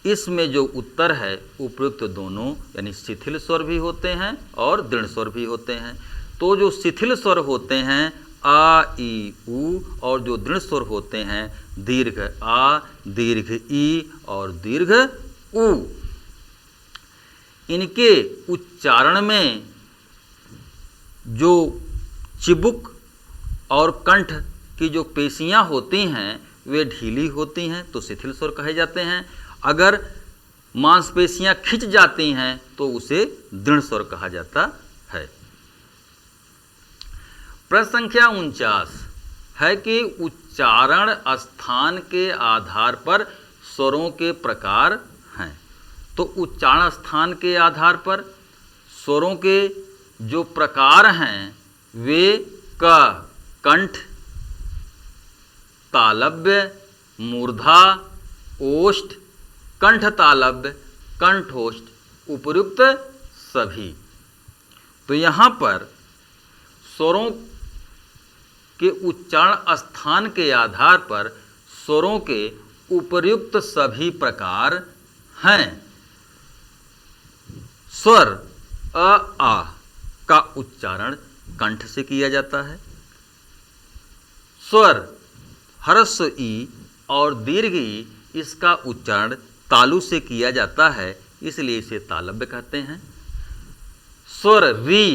इसमें जो उत्तर है उपयुक्त दोनों, यानी शिथिल स्वर भी होते हैं और दृढ़ स्वर भी होते हैं। तो जो शिथिल स्वर होते हैं आ, ई, उ, और जो दृढ़ स्वर होते हैं दीर्घ आ, दीर्घ ई और दीर्घ उ, इनके उच्चारण में जो चिबुक और कंठ की जो पेशियां होती हैं वे ढीली होती हैं तो शिथिल स्वर कहे जाते हैं। अगर मांसपेशियां खिंच जाती हैं तो उसे दृढ़ स्वर कहा जाता है। प्रश्न संख्या 49 है कि उच्चारण स्थान के आधार पर स्वरों के प्रकार हैं। तो उच्चारण स्थान के आधार पर स्वरों के जो प्रकार हैं वे क कंठ, तालव्य, मूर्धा, ओष्ठ, कंठ तालव्य, कंठोष्ठ उपयुक्त सभी। तो यहाँ पर स्वरों के उच्चारण स्थान के आधार पर स्वरों के उपयुक्त सभी प्रकार हैं। स्वर अ, आ का उच्चारण कंठ से किया जाता है। स्वर ह्रस्व ई और दीर्घ ई इसका उच्चारण तालु से किया जाता है, इसलिए इसे तालव्य कहते हैं। स्वर री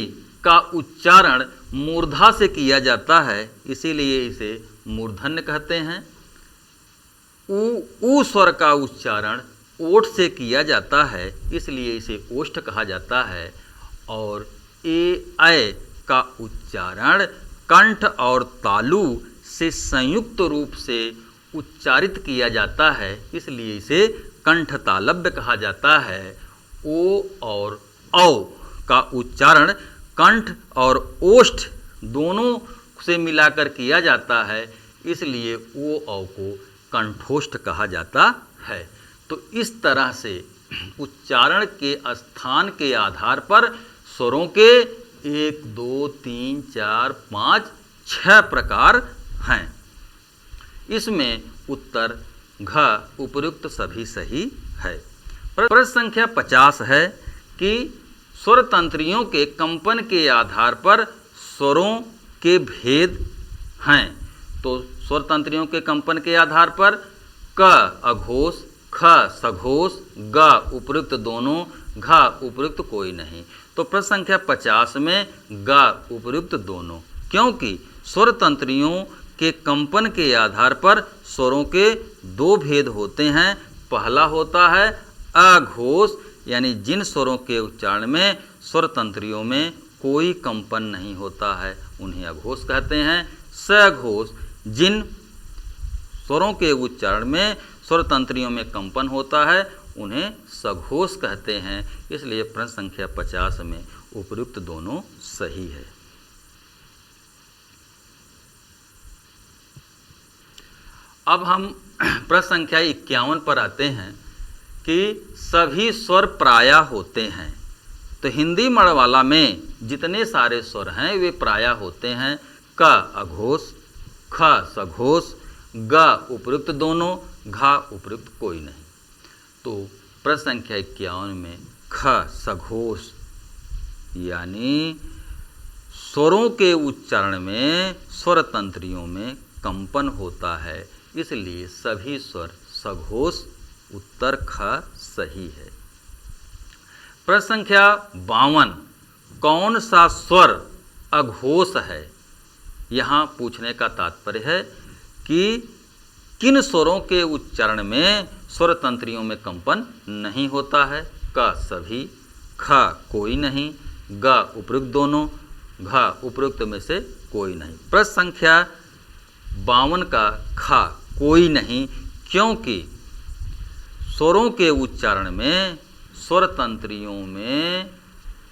का उच्चारण मूर्धा से किया जाता है, इसीलिए इसे मूर्धन्य कहते हैं। उ स्वर का उच्चारण ओठ से किया जाता है, इसलिए इसे ओष्ठ कहा जाता है। और ऐ का उच्चारण कंठ और तालु से संयुक्त रूप से उच्चारित किया जाता है, इसलिए इसे कंठ तालव्य कहा जाता है। ओ और औ का उच्चारण कंठ और ओष्ठ दोनों से मिलाकर किया जाता है, इसलिए ओ औ को कंठोष्ठ कहा जाता है। तो इस तरह से उच्चारण के स्थान के आधार पर स्वरों के 1, 2, 3, 4, 5, 6 प्रकार हैं। इसमें उत्तर घ उपयुक्त सभी सही है। प्रश्न संख्या 50 है कि स्वर तंत्रियों के कंपन के आधार पर स्वरों के भेद हैं। तो स्वर तंत्रियों के कंपन के आधार पर क अघोष, ख सघोष, ग उपयुक्त दोनों, घ उपयुक्त कोई नहीं। तो प्रश्न संख्या 50 में ग उपयुक्त दोनों, क्योंकि स्वर तंत्रियों के कंपन के आधार पर स्वरों के 2 भेद होते हैं। पहला होता है अघोष, यानी जिन स्वरों के उच्चारण में स्वर तंत्रियों में कोई कंपन नहीं होता है उन्हें अघोष कहते हैं। सघोष, जिन स्वरों के उच्चारण में स्वर तंत्रियों में कंपन होता है उन्हें सघोष कहते हैं। इसलिए प्रश्न संख्या 50 में उपयुक्त दोनों सही है। अब हम प्रश्न संख्या 51 पर आते हैं कि सभी स्वर प्रायः होते हैं। तो हिंदी मड़वाला में जितने सारे स्वर हैं वे प्रायः होते हैं। क अघोष, ख सघोष, ग उपयुक्त दोनों, घा उपयुक्त कोई नहीं। तो प्रश्न संख्या 51 में ख सघोष यानी स्वरों के उच्चारण में स्वर तंत्रियों में कंपन होता है, इसलिए सभी स्वर सघोष, उत्तर ख सही है। प्रश्न संख्या 52 कौन सा स्वर अघोष है? यहाँ पूछने का तात्पर्य है कि किन स्वरों के उच्चारण में स्वर तंत्रियों में कंपन नहीं होता है? क सभी, ख कोई नहीं, ग उपयुक्त दोनों, घ उपयुक्त में से कोई नहीं। प्रश्न संख्या 52 का ख कोई नहीं, क्योंकि स्वरों के उच्चारण में स्वर तंत्रियों में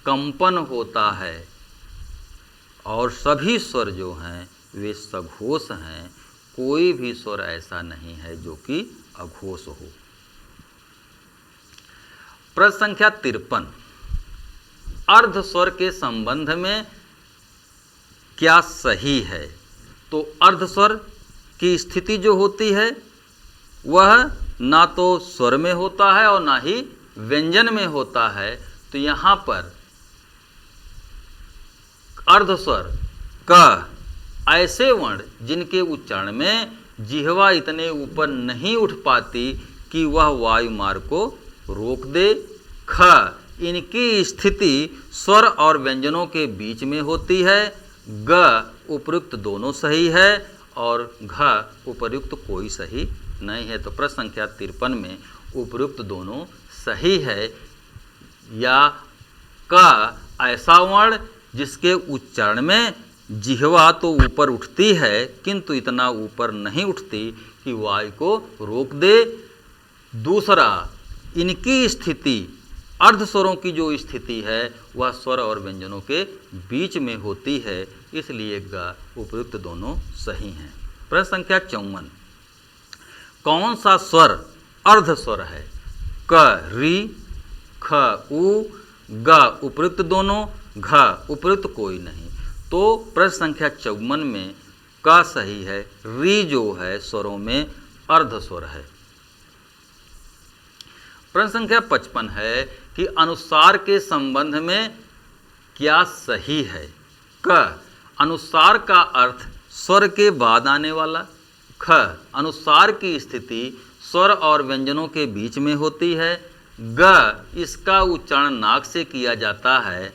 कंपन होता है और सभी स्वर जो हैं वे सघोष हैं, कोई भी स्वर ऐसा नहीं है जो कि अघोष हो। प्रश्न संख्या 53 अर्ध स्वर के संबंध में क्या सही है? तो अर्ध स्वर की स्थिति जो होती है वह ना तो स्वर में होता है और ना ही व्यंजन में होता है। तो यहाँ पर अर्ध स्वर क ऐसे वर्ण जिनके उच्चारण में जिह्वा इतने ऊपर नहीं उठ पाती कि वह वायु मार्ग को रोक दे। ख इनकी स्थिति स्वर और व्यंजनों के बीच में होती है। ग उपयुक्त दोनों सही है और घ उपयुक्त कोई सही नहीं है। तो प्रश्न संख्या 53 में उपयुक्त दोनों सही है। या क ऐसा वर्ण जिसके उच्चारण में जिह्वा तो ऊपर उठती है किंतु इतना ऊपर नहीं उठती कि वायु को रोक दे। दूसरा, इनकी स्थिति अर्ध स्वरों की जो स्थिति है वह स्वर और व्यंजनों के बीच में होती है, इसलिए ग उपयुक्त दोनों सही हैं। प्रश्न संख्या 54 कौन सा स्वर अर्ध स्वर है? क री, ख उ, ग उपयुक्त दोनों, घ उपयुक्त कोई नहीं। तो प्रश्न संख्या 54 में क सही है। री जो है स्वरों में अर्ध स्वर है। प्रश्न संख्या 55 है कि अनुस्वार के संबंध में क्या सही है? क अनुस्वार का अर्थ स्वर के बाद आने वाला। ख अनुस्वार की स्थिति स्वर और व्यंजनों के बीच में होती है। ग इसका उच्चारण नाक से किया जाता है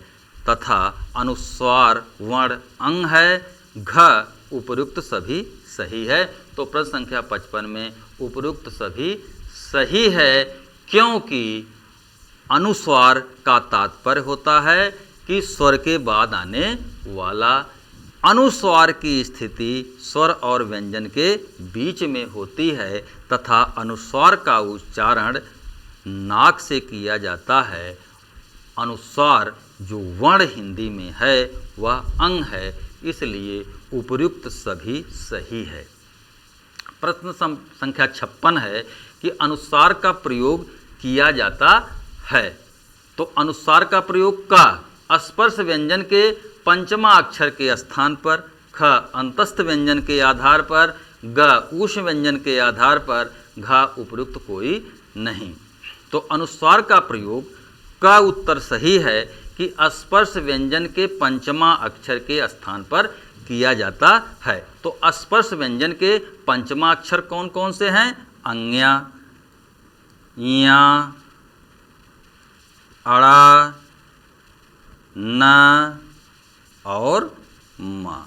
तथा अनुस्वार वर्ण अंग है। घ उपयुक्त सभी सही है। तो प्रश्न संख्या 55 में उपयुक्त सभी सही है, क्योंकि अनुस्वार का तात्पर्य होता है कि स्वर के बाद आने वाला। अनुस्वार की स्थिति स्वर और व्यंजन के बीच में होती है तथा अनुस्वार का उच्चारण नाक से किया जाता है। अनुस्वार जो वर्ण हिंदी में है वह अंग है, इसलिए उपयुक्त सभी सही है। प्रश्न संख्या 56 है कि अनुस्वार का प्रयोग किया जाता है। तो अनुस्वार का प्रयोग का स्पर्श व्यंजन के पंचमा अक्षर के स्थान पर, ख अंतस्थ व्यंजन के आधार पर, ग ऊष व्यंजन के आधार पर, घ उपयुक्त कोई नहीं। तो अनुस्वार का प्रयोग का उत्तर सही है कि स्पर्श व्यंजन के पंचमा अक्षर के स्थान पर किया जाता है। तो स्पर्श व्यंजन के पंचमा अक्षर कौन कौन से हैं? अंग्या, या, अड़ा, न और मा।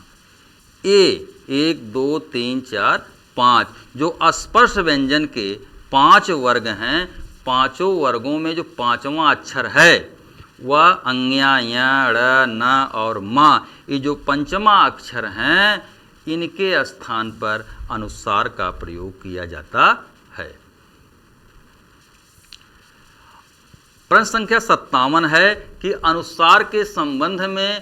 ए 1 2 3 4 5 जो स्पर्श व्यंजन के 5 वर्ग हैं, पांचों वर्गों में जो पांचवा अक्षर है वह अंग्या, या, ड़, न और मा, ये जो पंचमा अक्षर हैं इनके स्थान पर अनुस्वार का प्रयोग किया जाता है। प्रश्न संख्या 57 है कि अनुस्वार के संबंध में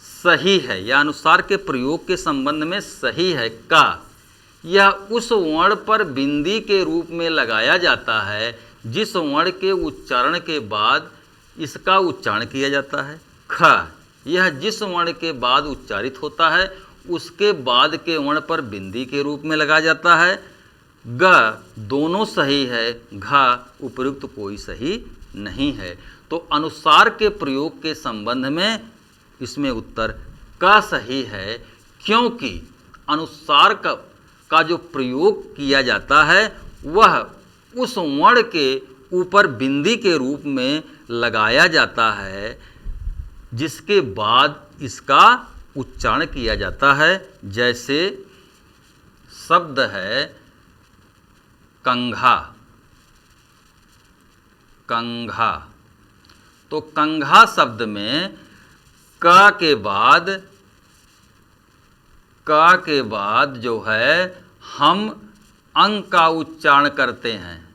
सही है या अनुस्वार के प्रयोग के संबंध में सही है का यह उस वर्ण पर बिंदी के रूप में लगाया जाता है जिस वर्ण के उच्चारण के बाद इसका उच्चारण किया जाता है। ख यह जिस वर्ण के बाद उच्चारित होता है उसके बाद के वर्ण पर बिंदी के रूप में लगा जाता है। ग दोनों सही है, घ उपयुक्त कोई सही नहीं है। तो अनुसार के प्रयोग के संबंध में इसमें उत्तर क सही है, क्योंकि अनुसार का जो प्रयोग किया जाता है वह उस वर्ण के ऊपर बिंदी के रूप में लगाया जाता है, जिसके बाद इसका उच्चारण किया जाता है। जैसे शब्द है कंघा, कंघा। तो कंघा शब्द में क के बाद जो है हम अंग का उच्चारण करते हैं।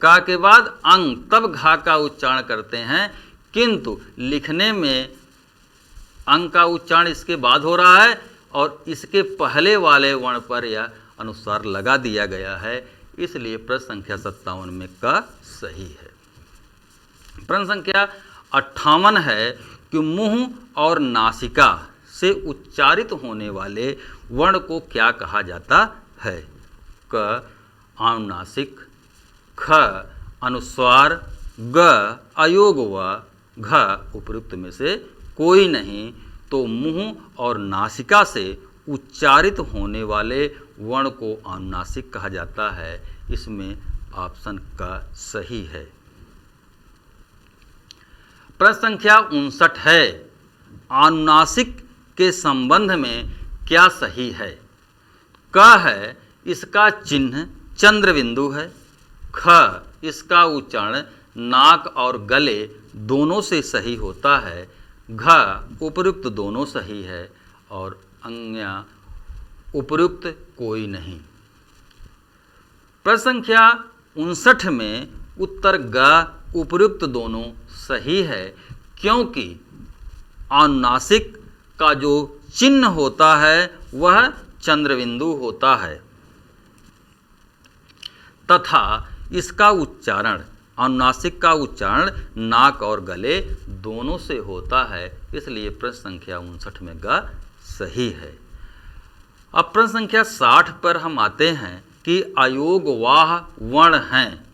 क के बाद अंग, तब घा का उच्चारण करते हैं, किंतु लिखने में अंग का उच्चारण इसके बाद हो रहा है और इसके पहले वाले वर्ण पर यह अनुसार लगा दिया गया है। इसलिए प्रश्न संख्या 57 में क सही है। प्रश्न संख्या 58 है कि मुंह और नासिका से उच्चारित होने वाले वर्ण को क्या कहा जाता है? क अनुनासिक, ख अनुस्वार, ग अयोग व घ उपयुक्त में से कोई नहीं। तो मुंह और नासिका से उच्चारित होने वाले वर्ण को अनुनासिक कहा जाता है। इसमें ऑप्शन का सही है। प्रश्न संख्या 59 है, अनुनासिक के संबंध में क्या सही है? क है इसका चिन्ह चंद्र बिंदु है। ख इसका उच्चारण नाक और गले दोनों से सही होता है। घ उपयुक्त दोनों सही है और अन्य उपयुक्त कोई नहीं। प्रश्न संख्या 59 में उत्तर ग उपयुक्त दोनों सही है, क्योंकि अनुनासिक का जो चिन्ह होता है वह चंद्रबिंदु होता है तथा इसका उच्चारण, अनुनासिक का उच्चारण नाक और गले दोनों से होता है। इसलिए प्रश्न संख्या 59 में ग सही है। अब प्रश्न संख्या 60 पर हम आते हैं कि अयोगवाह वर्ण हैं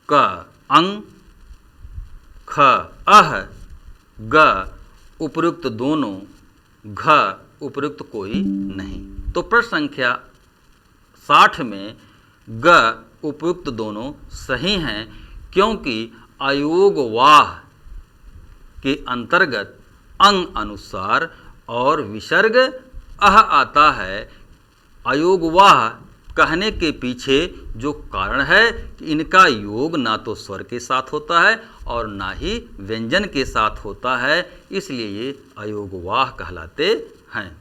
क अंग, ख अह, ग उपयुक्त दोनों, घ उपयुक्त कोई नहीं। तो प्रश्न संख्या 60 में ग उपयुक्त दोनों सही हैं, क्योंकि अयोगवाह के अंतर्गत अंग अनुसार और विसर्ग अह आता है। अयोगवाह कहने के पीछे जो कारण है कि इनका योग ना तो स्वर के साथ होता है और ना ही व्यंजन के साथ होता है, इसलिए ये अयोगवाह कहलाते हैं।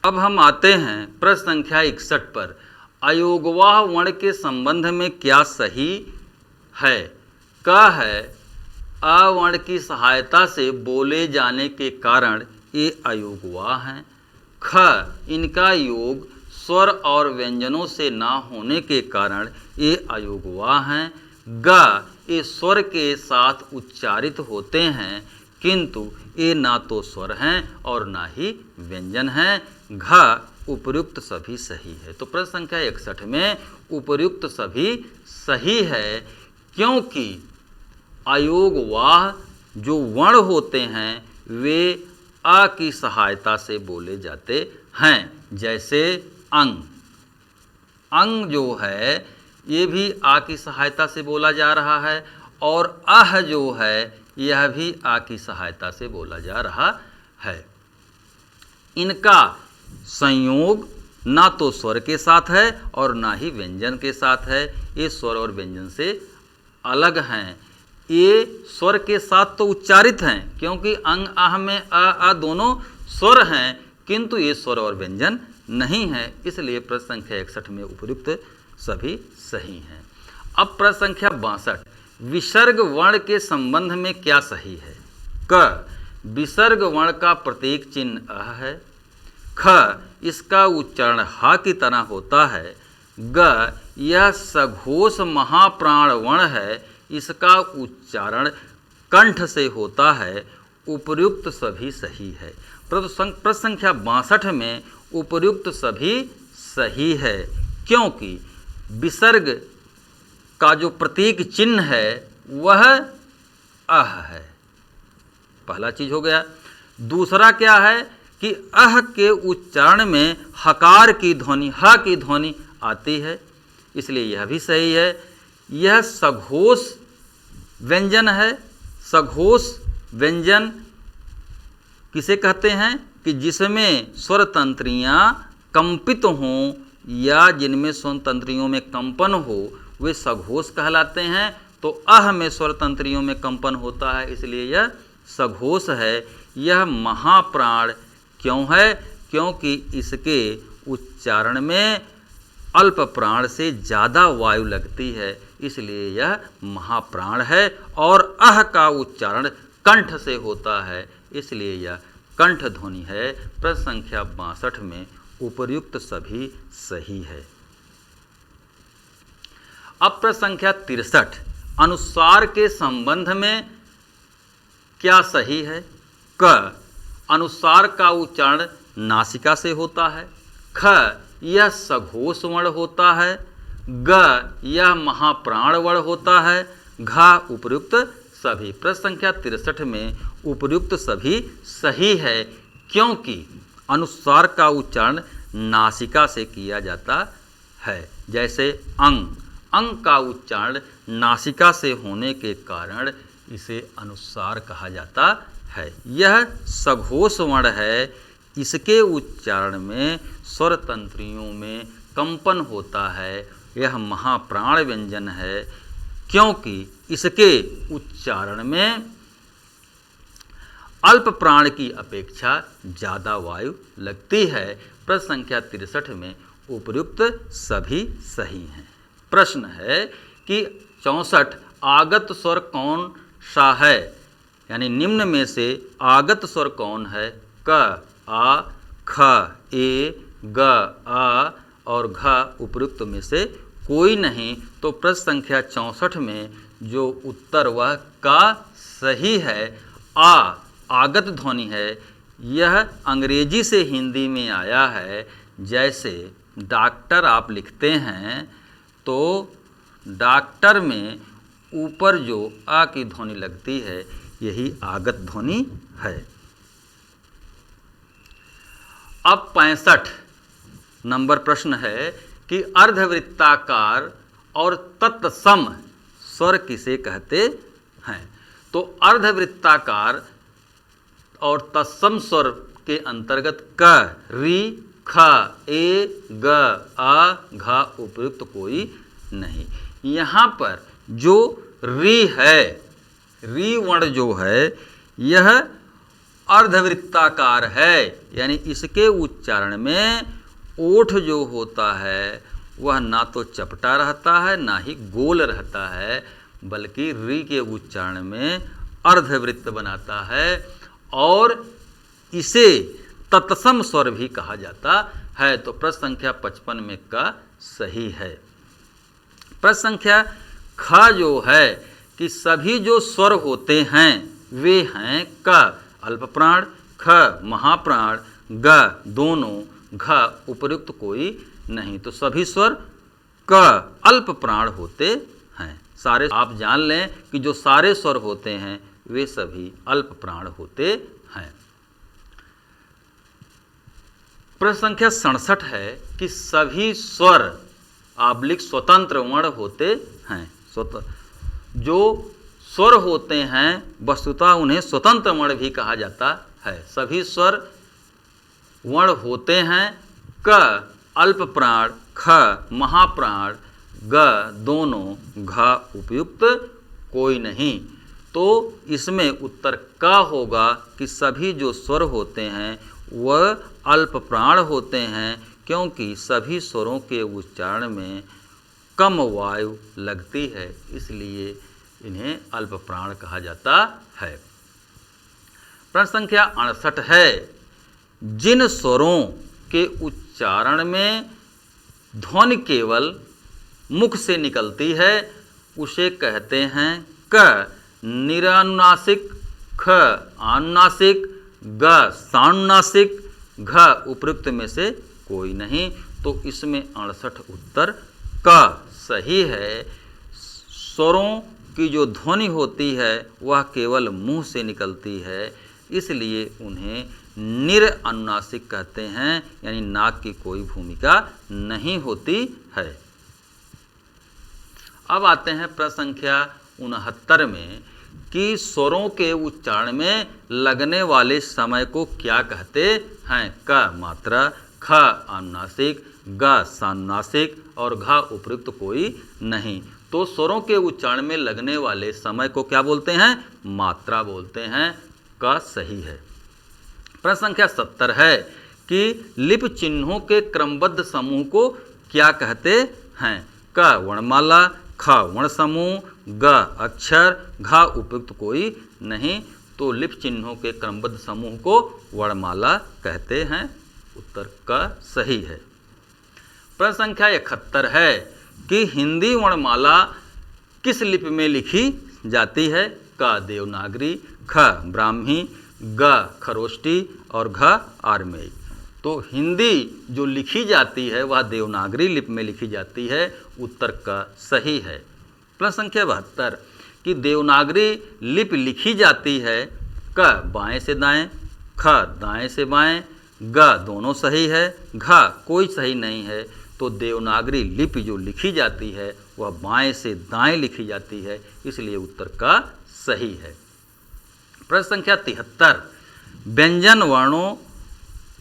अब हम आते हैं प्रश्न संख्या 61 पर। अयोगवाह वर्ण के संबंध में क्या सही है? क है अ वर्ण की सहायता से बोले जाने के कारण ये अयोगवाह हैं। ख इनका योग स्वर और व्यंजनों से ना होने के कारण ये अयोगवाह हैं। ग ये स्वर के साथ उच्चारित होते हैं, किंतु ये ना तो स्वर हैं और ना ही व्यंजन हैं। घ उपयुक्त सभी सही है। तो प्रश्न संख्या 61 में उपयुक्त सभी सही है, क्योंकि अयोगवाह जो वर्ण होते हैं वे अ की सहायता से बोले जाते हैं। जैसे अंग, अंग जो है ये भी आ की सहायता से बोला जा रहा है और अह जो है यह भी आ की सहायता से बोला जा रहा है। इनका संयोग ना तो स्वर के साथ है और ना ही व्यंजन के साथ है। ये स्वर और व्यंजन से अलग हैं। ये स्वर के साथ तो उच्चारित हैं, क्योंकि अंग आह में अ दोनों स्वर हैं, किंतु ये स्वर और व्यंजन नहीं है। इसलिए प्रश्न संख्या 61 में उपयुक्त सभी सही हैं। अब प्रश्न संख्या 62, विसर्ग वर्ण के संबंध में क्या सही है? क विसर्ग वर्ण का प्रतीक चिन्ह अह है। ख इसका उच्चारण हा की तरह होता है। ग यह सघोष महाप्राण वर्ण है, इसका उच्चारण कंठ से होता है। उपयुक्त सभी सही है। प्रश्न संख्या 62 में उपर्युक्त सभी सही है, क्योंकि विसर्ग का जो प्रतीक चिन्ह है वह अह है। पहला चीज हो गया। दूसरा क्या है कि अह के उच्चारण में हकार की ध्वनि, ह की ध्वनि आती है, इसलिए यह भी सही है। यह सघोष व्यंजन है। सघोष व्यंजन किसे कहते हैं कि जिसमें स्वर तंत्रियाँ कंपित हों या जिनमें स्वर तंत्रियों में कंपन हो, वे सघोष कहलाते हैं। तो अह में स्वर तंत्रियों में कंपन होता है, इसलिए यह सघोष है। यह महाप्राण क्यों है? क्योंकि इसके उच्चारण में अल्प प्राण से ज़्यादा वायु लगती है, इसलिए यह महाप्राण है। और अह का उच्चारण कंठ से होता है, इसलिए यह कंठ ध्वनि है। प्रश्न संख्या 62 में उपर्युक्त सभी सही है। अब प्रश्न संख्या 63, अनुस्वार के संबंध में क्या सही है? क, अनुस्वार का उच्चारण नासिका से होता है। ख, यह सघोष वर्ण होता है। ग, यह महाप्राण वर्ण होता है। घ, उपर्युक्त सभी। प्रश्न संख्या 63 में उपर्युक्त सभी सही है, क्योंकि अनुस्वार का उच्चारण नासिका से किया जाता है। जैसे अंग, अंग का उच्चारण नासिका से होने के कारण इसे अनुस्वार कहा जाता है। यह सघोष वर्ण है, इसके उच्चारण में स्वर तंत्रियों में कंपन होता है। यह महाप्राण व्यंजन है, क्योंकि इसके उच्चारण में अल्प प्राण की अपेक्षा ज़्यादा वायु लगती है। प्रश्न संख्या 63 में उपर्युक्त सभी सही हैं। प्रश्न है कि 64, आगत स्वर कौन सा है? यानी निम्न में से आगत स्वर कौन है? क, आ, ख, ए, ग, आ और घ उपर्युक्त में से कोई नहीं। तो प्रश्न संख्या 64 में जो उत्तर वह का सही है। आ आगत ध्वनि है। यह अंग्रेजी से हिंदी में आया है। जैसे डॉक्टर आप लिखते हैं तो डॉक्टर में ऊपर जो आ की ध्वनि लगती है यही आगत ध्वनि है। अब 65 नंबर प्रश्न है कि अर्धवृत्ताकार और तत्सम स्वर किसे कहते हैं? तो अर्धवृत्ताकार और तत्सम स्वर के अंतर्गत क, री, ख, ए, ग, आ, घ उपर्युक्त कोई नहीं। यहाँ पर जो री है, री वर्ण जो है यह अर्धवृत्ताकार है, यानी इसके उच्चारण में ओठ जो होता है वह ना तो चपटा रहता है ना ही गोल रहता है, बल्कि री के उच्चारण में अर्धवृत्त बनाता है और इसे तत्सम स्वर भी कहा जाता है। तो प्रश्न संख्या 55 में का सही है। प्रश्न संख्या ख जो है कि सभी जो स्वर होते हैं वे हैं क अल्प प्राण, ख महाप्राण, ग दोनों, घ उपर्युक्त कोई नहीं। तो सभी स्वर क अल्प प्राण होते हैं। सारे आप जान लें कि जो सारे स्वर होते हैं वे सभी अल्प प्राण होते हैं। प्रश्न संख्या 67 है कि सभी स्वर आबलिक स्वतंत्र वर्ण होते हैं। जो स्वर होते हैं वस्तुतः उन्हें स्वतंत्र वर्ण भी कहा जाता है। सभी स्वर वर्ण होते हैं क अल्प प्राण, ख महाप्राण, ग दोनों, घ उपयुक्त कोई नहीं। तो इसमें उत्तर का होगा कि सभी जो स्वर होते हैं वह अल्प प्राण होते हैं, क्योंकि सभी स्वरों के उच्चारण में कम वायु लगती है, इसलिए इन्हें अल्प प्राण कहा जाता है। प्रश्न संख्या 68 है, जिन स्वरों के उच्चारण में ध्वनि केवल मुख से निकलती है उसे कहते हैं क निरानुनासिक, ख आनुनासिक, ग सानुनासिक, घ उपयुक्त में से कोई नहीं। तो इसमें 68 उत्तर का सही है। स्वरों की जो ध्वनि होती है वह केवल मुंह से निकलती है, इसलिए उन्हें निरअनुनासिक कहते हैं, यानी नाक की कोई भूमिका नहीं होती है। अब आते हैं प्रश्न संख्या 69 में कि स्वरों के उच्चारण में लगने वाले समय को क्या कहते हैं। क मात्रा, ख अनुनासिक, ग सानुनासिक और घ उपयुक्त कोई नहीं। तो स्वरों के उच्चारण में लगने वाले समय को क्या बोलते हैं, मात्रा बोलते हैं। क सही है। प्रश्न संख्या 70 है कि लिपि चिन्हों के क्रमबद्ध समूह को क्या कहते हैं। क वर्णमाला, ख वर्ण समूह, ग अक्षर, घ उपयुक्त कोई नहीं। तो लिपि चिन्हों के क्रमबद्ध समूह को वर्णमाला कहते हैं। उत्तर क सही है। प्रश्न संख्या 71 है कि हिंदी वर्णमाला किस लिपि में लिखी जाती है। क देवनागरी, ख ब्राह्मी, ग खरोष्टी और घ आर्मेय। तो हिंदी जो लिखी जाती है वह देवनागरी लिपि में लिखी जाती है। उत्तर का सही है। प्रश्न संख्या 72 कि देवनागरी लिपि लिखी जाती है। क बाएं से दाएं, ख दाएं से बाएं, ग दोनों सही है, घ कोई सही नहीं है। तो देवनागरी लिपि जो लिखी जाती है वह बाएं से दाएं लिखी जाती है, इसलिए उत्तर का सही है। प्रश्न संख्या 73 व्यंजन वर्णों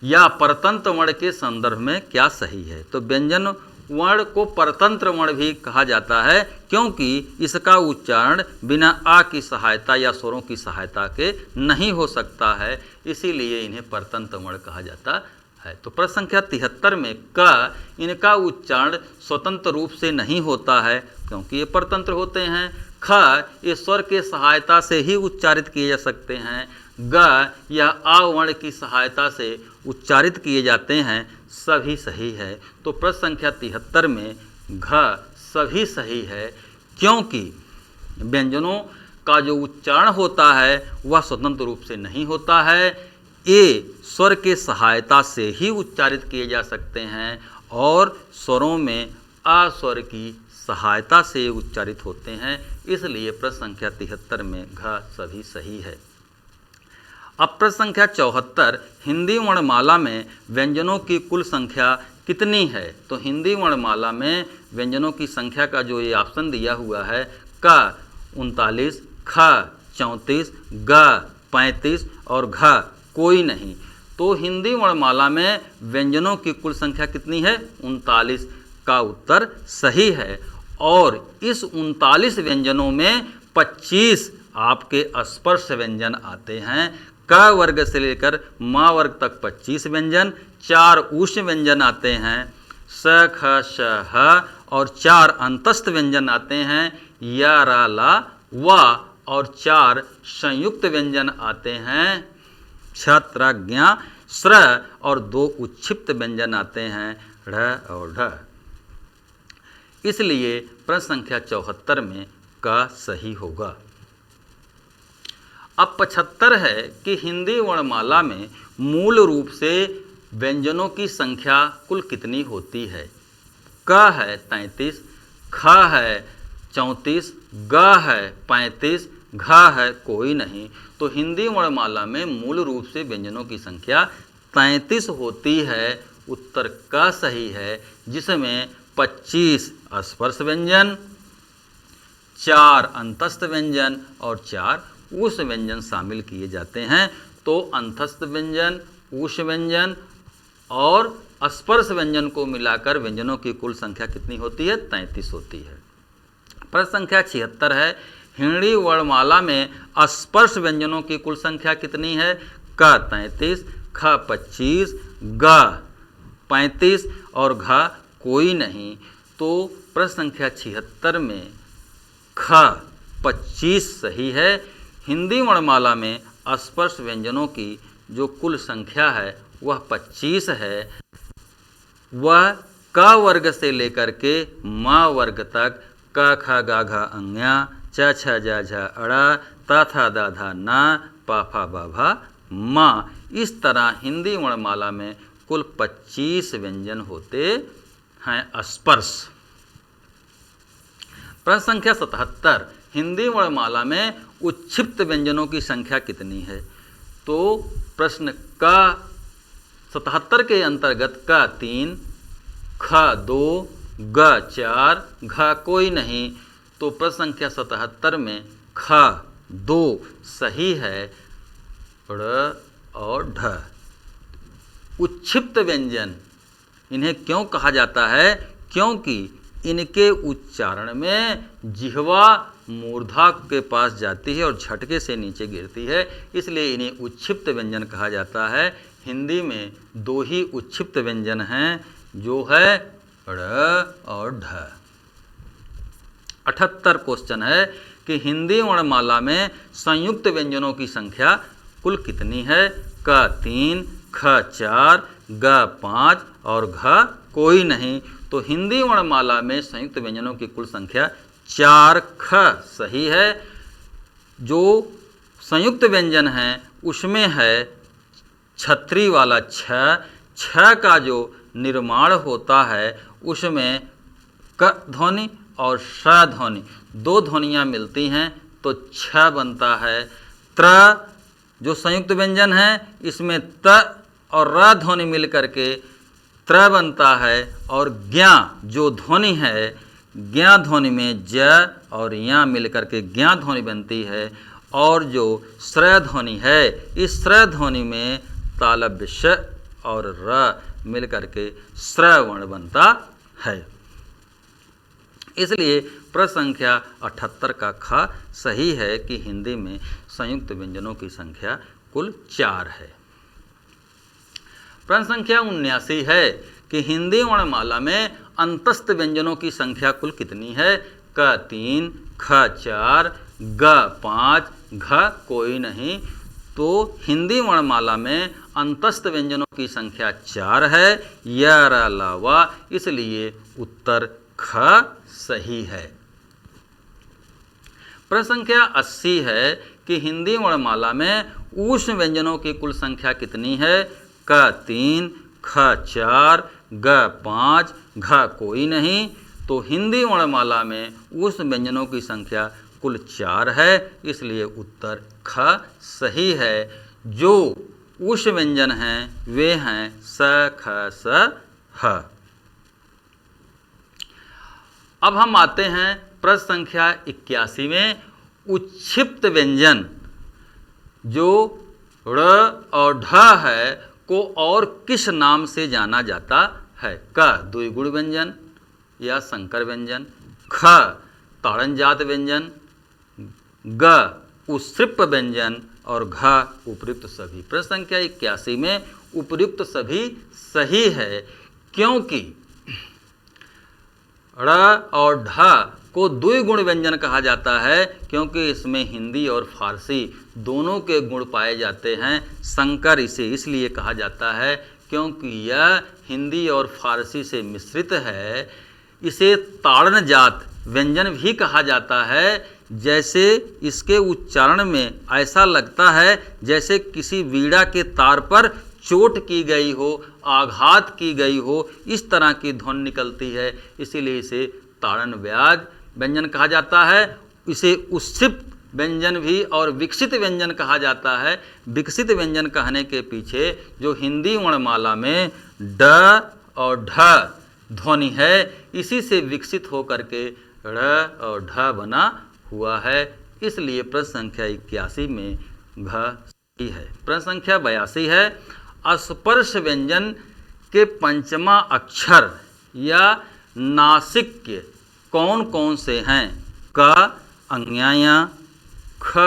या परतंत्र वर्ण के संदर्भ में क्या सही है। तो व्यंजन वर्ण को परतंत्र वर्ण भी कहा जाता है, क्योंकि इसका उच्चारण बिना आ की सहायता या स्वरों की सहायता के नहीं हो सकता है, इसीलिए इन्हें परतंत्र वर्ण कहा जाता है। तो प्रश्न संख्या 73 में क इनका उच्चारण स्वतंत्र रूप से नहीं होता है, क्योंकि ये परतंत्र होते हैं। ख ये स्वर के सहायता से ही उच्चारित किए जा सकते हैं। ग यह आ वर्ण की सहायता से उच्चारित किए जाते हैं। सभी सही है। तो प्रश्न संख्या 73 में घ सभी सही है, क्योंकि व्यंजनों का जो उच्चारण होता है वह स्वतंत्र रूप से नहीं होता है। ये स्वर के सहायता से ही उच्चारित किए जा सकते हैं और स्वरों में आ स्वर की सहायता से उच्चारित होते हैं, इसलिए प्रश्न संख्या 73 में घ सभी सही है। अब प्रश्न संख्या 74 हिंदी वर्णमाला में व्यंजनों की कुल संख्या कितनी है। तो हिंदी वर्णमाला में व्यंजनों की संख्या का जो ये ऑप्शन दिया हुआ है, क 39, ख 34, ग 35 और घ कोई नहीं। तो हिंदी वर्णमाला में व्यंजनों की कुल संख्या कितनी है, 39 का उत्तर सही है। और इस 39 व्यंजनों में 25 आपके स्पर्श व्यंजन आते हैं। क वर्ग से लेकर म वर्ग तक 25 व्यंजन, 4 ऊष्म व्यंजन आते हैं, स ख श ह और 4 अंतस्थ व्यंजन आते हैं, य र ल व और 4 संयुक्त व्यंजन आते हैं, छ त्र ज्ञ स्र और 2 उच्छिप्त व्यंजन आते हैं, ढ और ढ। इसलिए प्रश्न संख्या 74 में क सही होगा। अब 75 है कि हिंदी वर्णमाला में मूल रूप से व्यंजनों की संख्या कुल कितनी होती है। क है 33, ख है 34, ग है 35, घ है कोई नहीं। तो हिंदी वर्णमाला में मूल रूप से व्यंजनों की संख्या 33 होती है। उत्तर क सही है, जिसमें 25 स्पर्श व्यंजन, 4 अंतस्थ व्यंजन और 4 ऊष्म व्यंजन शामिल किए जाते हैं। तो अंतस्थ व्यंजन, ऊष्म व्यंजन और स्पर्श व्यंजन को मिलाकर व्यंजनों की कुल संख्या कितनी होती है, 33 होती है। प्रश्न संख्या 76 है हिंदी वर्णमाला में स्पर्श व्यंजनों की कुल संख्या कितनी है। क 33, ख 25, ग 35 और घ कोई नहीं। तो प्रश्न संख्या 76 में ख 25 सही है। हिंदी वर्णमाला में स्पर्श व्यंजनों की जो कुल संख्या है वह 25 है। वह क वर्ग से लेकर के म वर्ग तक क ख ग घ अंज्ञा, च छ ज झ अड़, त थ द ध न, प फ ब भ म। इस तरह हिंदी वर्णमाला में कुल 25 व्यंजन होते हैं स्पर्श। प्रश्न संख्या 77, हिंदी वर्णमाला में उच्छिप्त व्यंजनों की संख्या कितनी है? तो प्रश्न का 77 के अंतर्गत क 3, ख 2, ग 4, घ कोई नहीं। तो प्रश्न संख्या 77 में ख 2 सही है, ड़ और ढ। उच्छिप्त व्यंजन इन्हें क्यों कहा जाता है? क्योंकि इनके उच्चारण में जिह्वा मूर्धा के पास जाती है और झटके से नीचे गिरती है, इसलिए इन्हें उच्छिप्त व्यंजन कहा जाता है। हिंदी में 2 ही उच्छिप्त व्यंजन हैं, जो है ड़ और ढ। 78 क्वेश्चन है कि हिंदी वर्णमाला में संयुक्त व्यंजनों की संख्या कुल कितनी है? क 3, ख 4, ग 5 और घ कोई नहीं। तो हिंदी वर्णमाला में संयुक्त व्यंजनों की कुल संख्या 4। ख सही है। जो संयुक्त व्यंजन है उसमें है छतरी वाला छ का जो निर्माण होता है उसमें क ध्वनि और श ध्वनि 2 ध्वनियाँ मिलती हैं तो छ बनता है। त्र जो संयुक्त व्यंजन है इसमें त और र ध्वनि मिल करके त्र बनता है। और ज्ञा जो ध्वनि है, ज्ञा ध्वनि में ज और या मिल करके ज्ञा ध्वनि बनती है। और जो श्र ध्वनि है, इस श्र ध्वनि में तालव्य श और र मिल करके श्र वर्ण बनता है। इसलिए प्रश्न संख्या 78 का ख सही है कि हिंदी में संयुक्त व्यंजनों की संख्या कुल 4 है। प्रश्न संख्या 79 है कि हिंदी वर्णमाला में अंतस्थ व्यंजनों की संख्या कुल कितनी है? क 3, ख 4, ग 5, घ कोई नहीं। तो हिंदी वर्णमाला में अंतस्थ व्यंजनों की संख्या 4 है, य र अलावा, इसलिए उत्तर ख सही है। प्रश्न संख्या 80 है कि हिंदी वर्णमाला में ऊष्म व्यंजनों की कुल संख्या कितनी है? क 3, ख 4, ग 5, घ कोई नहीं। तो हिंदी वर्णमाला में ऊष्म व्यंजनों की संख्या कुल 4 है, इसलिए उत्तर ख सही है। जो ऊष्म व्यंजन हैं वे हैं स, ख, स, ह। अब हम आते हैं प्रश्न संख्या 81 में उच्छिप्त व्यंजन जो ड़ और ढ है को और किस नाम से जाना जाता है? क द्विगुण व्यंजन या संकर व्यंजन, ख ताड़नजात व्यंजन, ग उत्सृप व्यंजन और घ उपर्युक्त सभी। प्रश्न संख्या 81 में उपर्युक्त सभी सही है, क्योंकि ड़ और ढ को द्विगुण व्यंजन कहा जाता है, क्योंकि इसमें हिंदी और फारसी दोनों के गुण पाए जाते हैं। संकर इसे इसलिए कहा जाता है क्योंकि यह हिंदी और फारसी से मिश्रित है। इसे ताड़नजात व्यंजन भी कहा जाता है, जैसे इसके उच्चारण में ऐसा लगता है जैसे किसी वीणा के तार पर चोट की गई हो, आघात की गई हो, इस तरह की ध्वनि निकलती है, इसीलिए इसे ताड़न व्याज व्यंजन कहा जाता है। इसे उत्सिप्त व्यंजन भी और विकसित व्यंजन कहा जाता है। विकसित व्यंजन कहने के पीछे जो हिंदी वर्णमाला में ड और ढ ध्वनि है, इसी से विकसित होकर के ड़ और ढ बना हुआ है, इसलिए प्रश्न संख्या 81 में घ सही है। प्रश्न संख्या 82 है स्पर्श व्यंजन के पंचमा अक्षर या नासिक्य कौन कौन से हैं? क अंग्याया, ख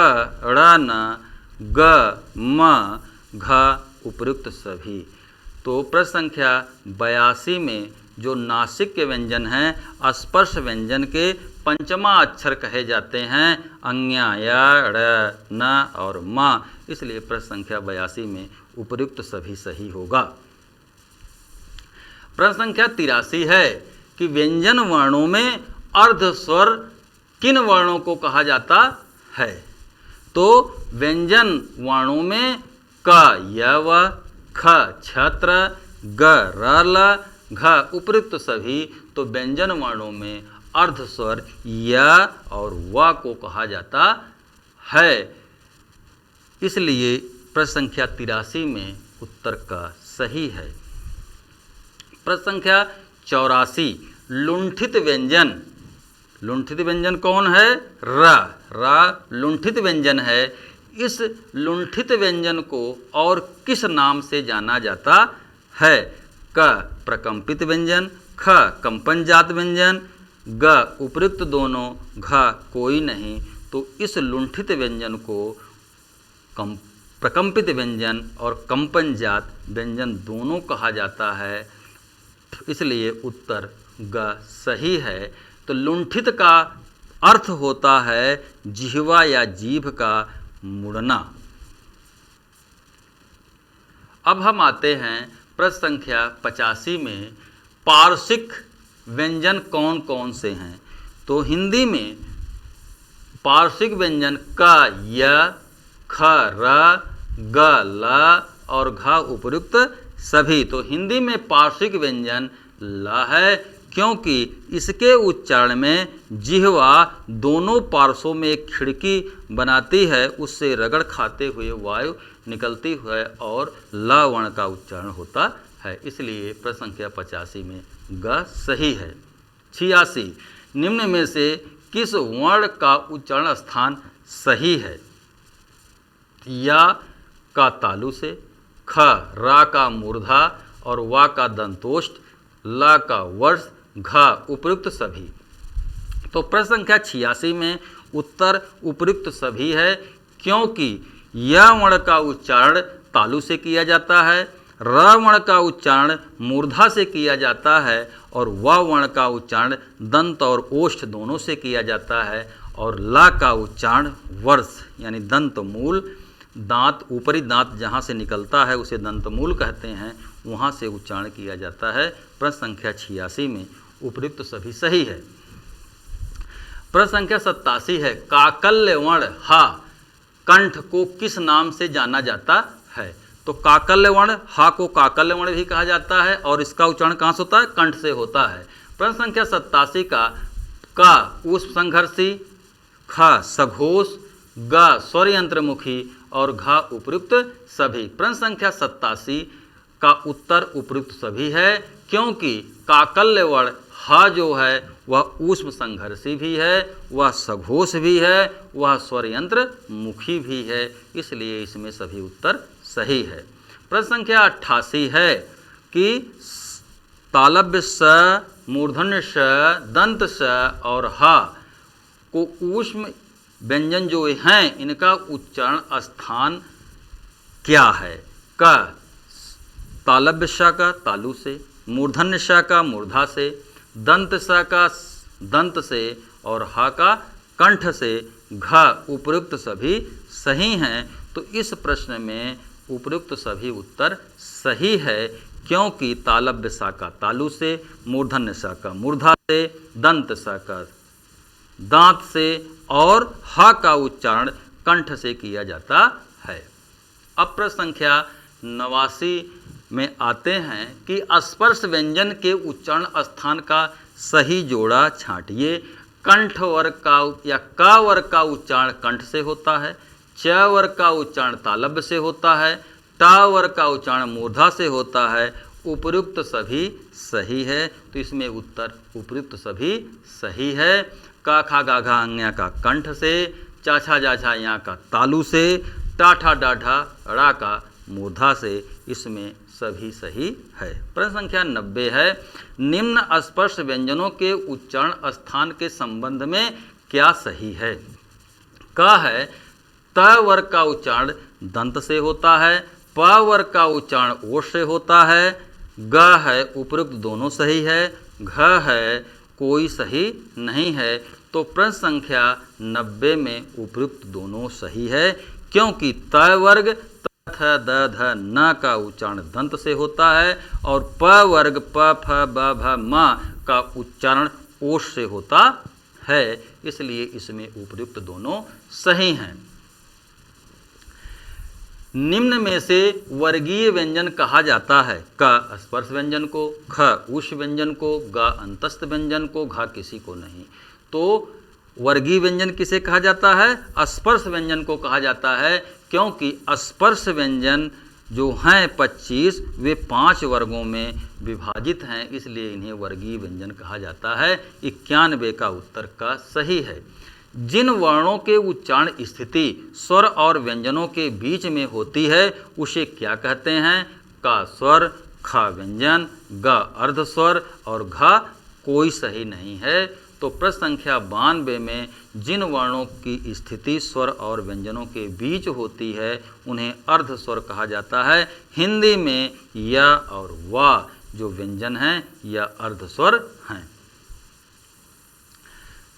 ड़ न, ग म, घ उपर्युक्त सभी। तो प्रश्न संख्या 82 में जो नासिक्य व्यंजन हैं स्पर्श व्यंजन के पंचमा अक्षर कहे जाते हैं अंग्याया, ड़, न और म, इसलिए प्रश्न संख्या 82 में उपर्युक्त सभी सही होगा। प्रश्न संख्या 83 है कि व्यंजन वर्णों में अर्ध स्वर किन वर्णों को कहा जाता है? तो व्यंजन वर्णों में क यव, ख छत्र, ग रल, घ उपयुक्त सभी। तो व्यंजन वर्णों में अर्ध स्वर य और व को कहा जाता है। इसलिए प्रश्न संख्या 83 में उत्तर का सही है। प्रश्न संख्या 84, लुंठित व्यंजन। लुंठित व्यंजन कौन है? र लुंठित व्यंजन है। इस लुंठित व्यंजन को और किस नाम से जाना जाता है? क प्रकंपित व्यंजन, ख कंपनजात व्यंजन, ग उपयुक्त दोनों, घ कोई नहीं। तो इस लुंठित व्यंजन को प्रकंपित व्यंजन और कंपनजात व्यंजन दोनों कहा जाता है, इसलिए उत्तर ग सही है। तो लुंठित का अर्थ होता है जिह्वा या जीभ का मुड़ना। अब हम आते हैं प्रश्न संख्या 85 में, पार्श्विक व्यंजन कौन कौन से हैं? तो हिंदी में पार्श्विक व्यंजन क य, ख र, ग ल और घ उपयुक्त सभी। तो हिंदी में पार्श्विक व्यंजन ल है, क्योंकि इसके उच्चारण में जिह्वा दोनों पार्श्वों में एक खिड़की बनाती है, उससे रगड़ खाते हुए वायु निकलती है और ल वर्ण का उच्चारण होता है। इसलिए प्रश्न संख्या 85 में ग सही है। 86, निम्न में से किस वर्ण का उच्चारण स्थान सही है? या का तालु से, ख रा का मूर्धा और वा का दंतोष्ठ, ला का वर्ष, घ उपयुक्त सभी। तो प्रश्न संख्या 86 में उत्तर उपयुक्त सभी है, क्योंकि य वर्ण का उच्चारण तालु से किया जाता है, र वर्ण का उच्चारण मूर्धा से किया जाता है और व वर्ण का उच्चारण दंत और ओष्ठ दोनों से किया जाता है, और ला का उच्चारण वर्ष यानी दंत मूल, दांत ऊपरी दांत जहाँ से निकलता है उसे दंतमूल कहते हैं, वहाँ से उच्चारण किया जाता है। प्रश्न संख्या 86 में उपयुक्त सभी सही है। प्रश्न संख्या 87 है, काकल्य वर्ण हा कंठ को किस नाम से जाना जाता है? तो काकल्य वर्ण हा को काकल्य वर्ण भी कहा जाता है और इसका उच्चारण कहाँ से होता है? कंठ से होता है। प्रश्न संख्या 87 का ऊष्म संघर्षी, ख सघोष, ग स्वर यंत्रमुखी और घ उपयुक्त सभी। प्रश्न संख्या 87 का उत्तर उपयुक्त सभी है, क्योंकि काकल्य वर्ण ह जो है वह ऊष्म संघर्षी भी है, वह सघोष भी है, वह स्वर यंत्र मुखी भी है, इसलिए इसमें सभी उत्तर सही है। प्रश्न संख्या 88 है कि तालव्य स, मूर्धन्य स, दंत स और ह को ऊष्म व्यंजन जो हैं इनका उच्चारण स्थान क्या है? क तालव्य स का तालु से, मूर्धन्य स का मूर्धा से, दंत स का दंत से और ह का कंठ से, घ उपयुक्त सभी सही हैं। तो इस प्रश्न में उपयुक्त सभी उत्तर सही है, क्योंकि तालव्य स का तालु से, मूर्धन्य स का मूर्धा से, दंत स का दांत से और ह का उच्चारण कंठ से किया जाता है। अब प्रश्न संख्या 89 में आते हैं कि स्पर्श व्यंजन के उच्चारण स्थान का सही जोड़ा छांटिए। कंठ वर्ग का या क वर्ग का उच्चारण कंठ से होता है, च वर्ग का उच्चारण तालव्य से होता है, टा वर्ग का उच्चारण मूर्धा से होता है, उपयुक्त सभी सही है। तो इसमें उत्तर उपयुक्त सभी सही है। का खा गा घा अंग्या का कंठ से, चा छा जा छा या का तालु से, टा ठा डा ढा ड़ा का मूर्धा से, इसमें सभी सही है। प्रश्न संख्या 90 है, निम्न स्पर्श व्यंजनों के उच्चारण स्थान के संबंध में क्या सही है? क है त वर्ग का उच्चारण दंत से होता है, प वर्ग का उच्चारण ओष्ठ से होता है, ग है उपयुक्त दोनों सही है, घ है कोई सही नहीं है। तो प्रश्न संख्या 90 में उपयुक्त दोनों सही है, क्योंकि त वर्ग थ द ध न का उच्चारण दंत से होता है और प वर्ग प फ ब भ म का उच्चारण ओष्ठ से होता है, इसलिए इसमें उपयुक्त दोनों सही हैं। निम्न में से वर्गीय व्यंजन कहा जाता है? क स्पर्श व्यंजन को, ख उष्ण व्यंजन को, ग अंतस्थ व्यंजन को, घ किसी को नहीं। तो वर्गीय व्यंजन किसे कहा जाता है? स्पर्श व्यंजन को कहा जाता है, क्योंकि स्पर्श व्यंजन जो हैं 25 वे 5 वर्गों में विभाजित हैं, इसलिए इन्हें वर्गीय व्यंजन कहा जाता है। 91 का उत्तर का सही है। जिन वर्णों के उच्चारण स्थिति स्वर और व्यंजनों के बीच में होती है उसे क्या कहते हैं? का स्वर, ख व्यंजन, ग अर्ध स्वर और घ कोई सही नहीं है। तो प्रश्न संख्या 92 में जिन वर्णों की स्थिति स्वर और व्यंजनों के बीच होती है उन्हें अर्ध स्वर कहा जाता है। हिंदी में य और वा जो व्यंजन हैं यह अर्ध स्वर हैं।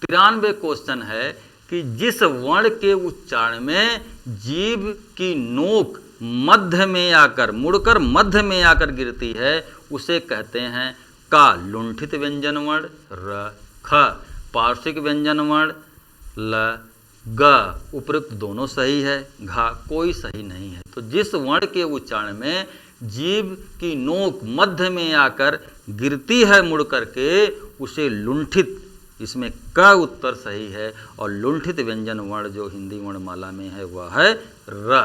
93 क्वेश्चन है कि जिस वर्ण के उच्चारण में जीभ की नोक मध्य में आकर मुड़कर मध्य में आकर गिरती है उसे कहते हैं? का लुंठित व्यंजन वर्ण, र ख पार्श्विक व्यंजन वर्ण, ल ग उपयुक्त दोनों सही है, घ कोई सही नहीं है। तो जिस वर्ण के उच्चारण में जीभ की नोक मध्य में आकर गिरती है मुड़ करके उसे लुंठित, इसमें क उत्तर सही है। और लुंठित व्यंजन वर्ण जो हिंदी वर्णमाला में है वह है र।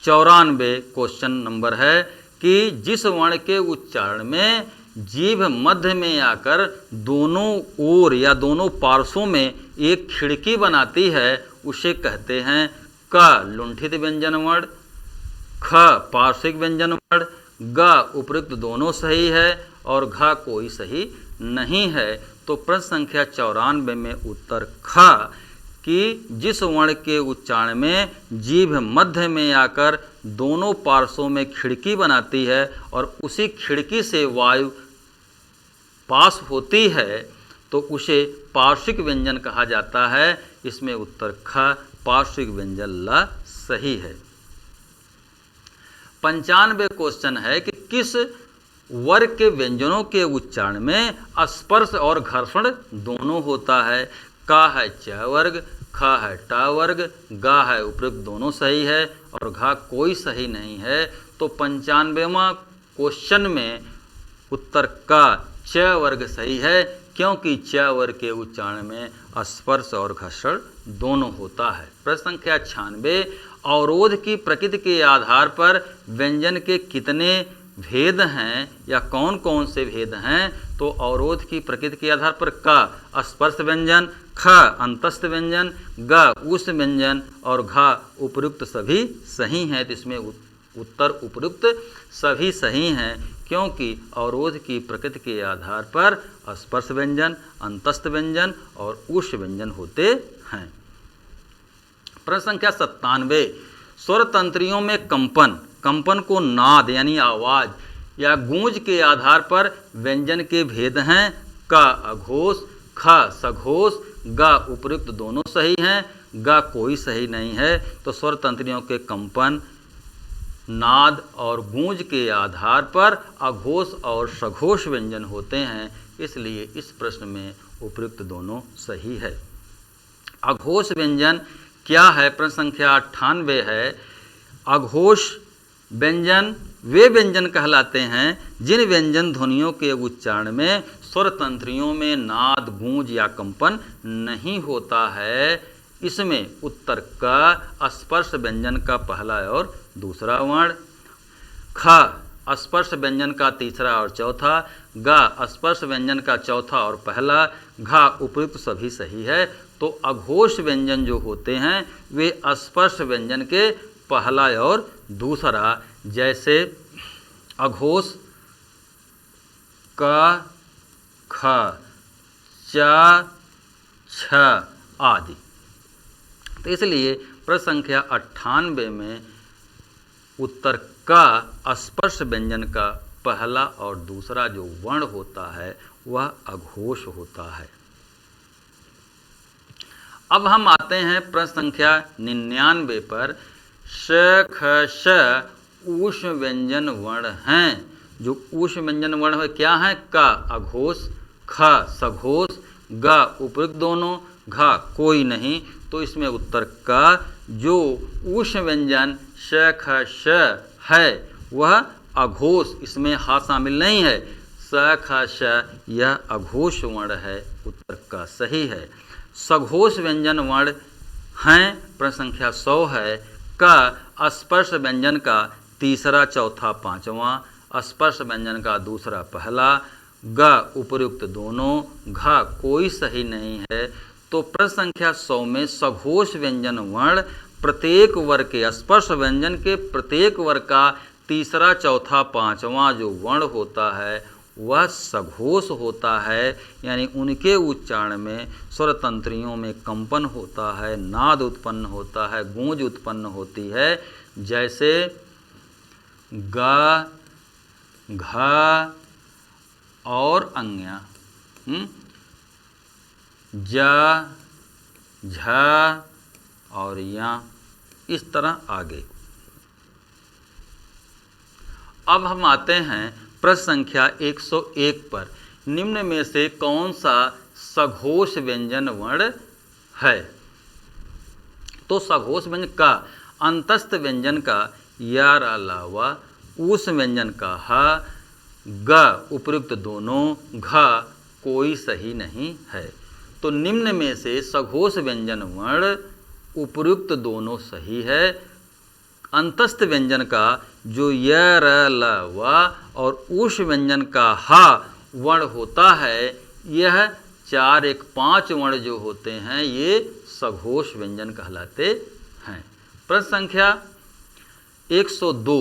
94 क्वेश्चन नंबर है कि जिस वर्ण के उच्चारण में जीभ मध्य में आकर दोनों ओर या दोनों पार्श्वों में एक खिड़की बनाती है उसे कहते हैं? क लुंठित व्यंजन वर्ण, ख पार्श्विक व्यंजन वर्ण, ग उपयुक्त दोनों सही है और घ कोई सही नहीं है। तो प्रश्न संख्या 94 में उत्तर ख कि जिस वर्ण के उच्चारण में जीभ मध्य में आकर दोनों पार्श्वों में खिड़की बनाती है और उसी खिड़की से वायु पास होती है तो उसे पार्श्विक व्यंजन कहा जाता है। इसमें उत्तर ख पार्श्विक व्यंजन ल सही है। 95 क्वेश्चन है कि किस वर्ग के व्यंजनों के उच्चारण में स्पर्श और घर्षण दोनों होता है? का है च वर्ग, ख है ट वर्ग, ग है उपयुक्त दोनों सही है और घ कोई सही नहीं है। तो 95वां क्वेश्चन में उत्तर का च वर्ग सही है, क्योंकि च वर्ग के उच्चारण में स्पर्श और घर्षण दोनों होता है। प्रश्न संख्या 96 अवरोध की प्रकृति के आधार पर व्यंजन के कितने भेद हैं या कौन कौन से भेद हैं? तो अवरोध की प्रकृति के आधार पर क स्पर्श व्यंजन, ख अंतस्थ व्यंजन, ग उष्ण व्यंजन और घ उपयुक्त सभी सही हैं। तो इसमें उत्तर उपयुक्त सभी सही हैं, क्योंकि अवरोध की प्रकृति के आधार पर स्पर्श व्यंजन, अंतस्थ व्यंजन और उष्ण व्यंजन होते हैं। प्रश्न संख्या 97 स्वर तंत्रियों में कंपन को नाद यानी आवाज या गूंज के आधार पर व्यंजन के भेद हैं? क अघोष, ख सघोष, ग उपयुक्त दोनों सही हैं, ग कोई सही नहीं है। तो स्वर तंत्रियों के कंपन, नाद और गूंज के आधार पर अघोष और सघोष व्यंजन होते हैं, इसलिए इस प्रश्न में उपयुक्त दोनों सही है। अघोष व्यंजन क्या है? प्रश्न संख्या 98 है। अघोष व्यंजन वे व्यंजन कहलाते हैं जिन व्यंजन ध्वनियों के उच्चारण में स्वर तंत्रियों में नाद, गूंज या कंपन नहीं होता है। इसमें उत्तर क स्पर्श व्यंजन का पहला और दूसरा वर्ण, ख स्पर्श व्यंजन का तीसरा और चौथा, ग स्पर्श व्यंजन का चौथा और पहला, घ उपयुक्त सभी सही है। तो अघोष व्यंजन जो होते हैं वे स्पर्श व्यंजन के पहला और दूसरा, जैसे अघोष क ख च छ आदि। तो इसलिए प्रश्न संख्या 98 में उत्तर का स्पर्श व्यंजन का पहला और दूसरा जो वर्ण होता है वह अघोष होता है। अब हम आते हैं प्रश्न संख्या 99 पर। श ख श ऊष्म व्यंजन वर्ण हैं। जो ऊष्म व्यंजन वर्ण है क्या है? क अघोष, ख सघोष, ग उपयुक्त दोनों, घ कोई नहीं। तो इसमें उत्तर क जो ऊष्म व्यंजन श ख श है वह अघोष, इसमें हा शामिल नहीं है, स ख श यह अघोष वर्ण है, उत्तर का सही है। सघोष व्यंजन वर्ण हैं, प्रश्न संख्या 100 है। क स्पर्श व्यंजन का तीसरा चौथा पांचवा, स्पर्श व्यंजन का दूसरा पहला, ग उपर्युक्त दोनों, घ कोई सही नहीं है। तो प्रश्न संख्या 100 में सघोष व्यंजन वर्ण प्रत्येक वर्ग के, स्पर्श व्यंजन के प्रत्येक वर्ग का तीसरा चौथा पांचवा जो वर्ण होता है वह सघोष होता है, यानी उनके उच्चारण में स्वर तंत्रियों में कंपन होता है, नाद उत्पन्न होता है, गूंज उत्पन्न होती है। जैसे ग, घ और अंग्या, ज, झ और या, इस तरह आगे। अब हम आते हैं प्रश्न संख्या 101 पर। निम्न में से कौन सा सघोष व्यंजन वर्ण है? तो सघोष व्यंजन का अंतस्थ व्यंजन का या अलावा, ऊष व्यंजन का ह, ग उपर्युक्त दोनों, घ कोई सही नहीं है। तो निम्न में से सघोष व्यंजन वर्ण उपर्युक्त दोनों सही है। अंतस्थ व्यंजन का जो य, र, ल, व और ऊष व्यंजन का हा वर्ण होता है, यह 4 1 5 वर्ण जो होते हैं ये सघोष व्यंजन कहलाते हैं। प्रश्न संख्या 102,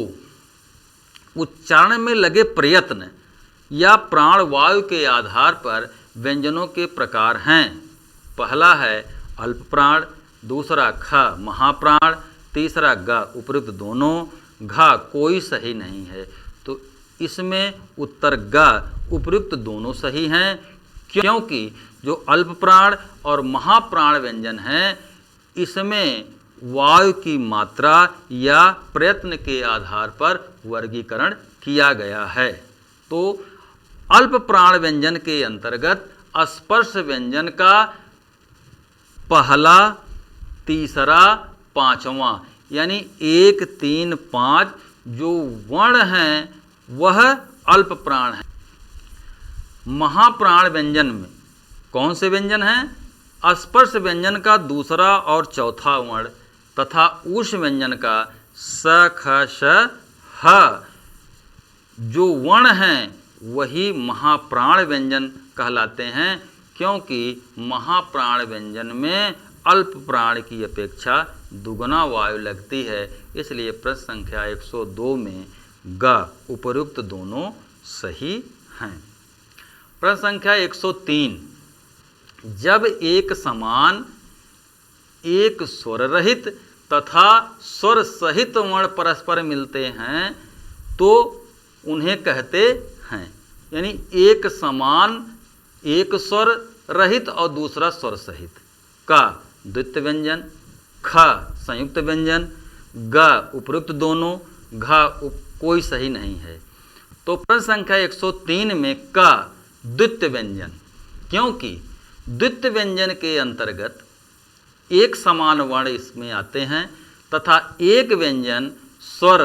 उच्चारण में लगे प्रयत्न या प्राण वायु के आधार पर व्यंजनों के प्रकार हैं। पहला है अल्प प्राण, दूसरा ख महाप्राण, तीसरा ग उपर्युक्त दोनों, घ कोई सही नहीं है। तो इसमें उत्तर ग उपर्युक्त दोनों सही हैं, क्योंकि जो अल्प प्राण और महाप्राण व्यंजन हैं इसमें वायु की मात्रा या प्रयत्न के आधार पर वर्गीकरण किया गया है। तो अल्प प्राण व्यंजन के अंतर्गत स्पर्श व्यंजन का पहला, तीसरा, पांचवा यानी 1 3 5 जो वर्ण हैं वह अल्प प्राण है। महाप्राण व्यंजन में कौन से व्यंजन हैं? स्पर्श व्यंजन का दूसरा और चौथा वर्ण तथा ऊष व्यंजन का स ख श ह जो वर्ण हैं वही महाप्राण व्यंजन कहलाते हैं, क्योंकि महाप्राण व्यंजन में अल्प प्राण की अपेक्षा दुगना वायु लगती है। इसलिए प्रश्न संख्या 102 में ग उपर्युक्त दोनों सही हैं। प्रश्न संख्या 103, जब एक समान, एक स्वर रहित तथा स्वर सहित वर्ण परस्पर मिलते हैं तो उन्हें कहते हैं, यानी एक समान, एक स्वर रहित और दूसरा स्वर सहित। का द्वित्व व्यंजन, ख संयुक्त व्यंजन, ग उपर्युक्त दोनों, घ कोई सही नहीं है। तो प्रश्न संख्या 103 में का द्वित्व व्यंजन, क्योंकि द्वित्व व्यंजन के अंतर्गत एक समान वर्ण इसमें आते हैं तथा एक व्यंजन स्वर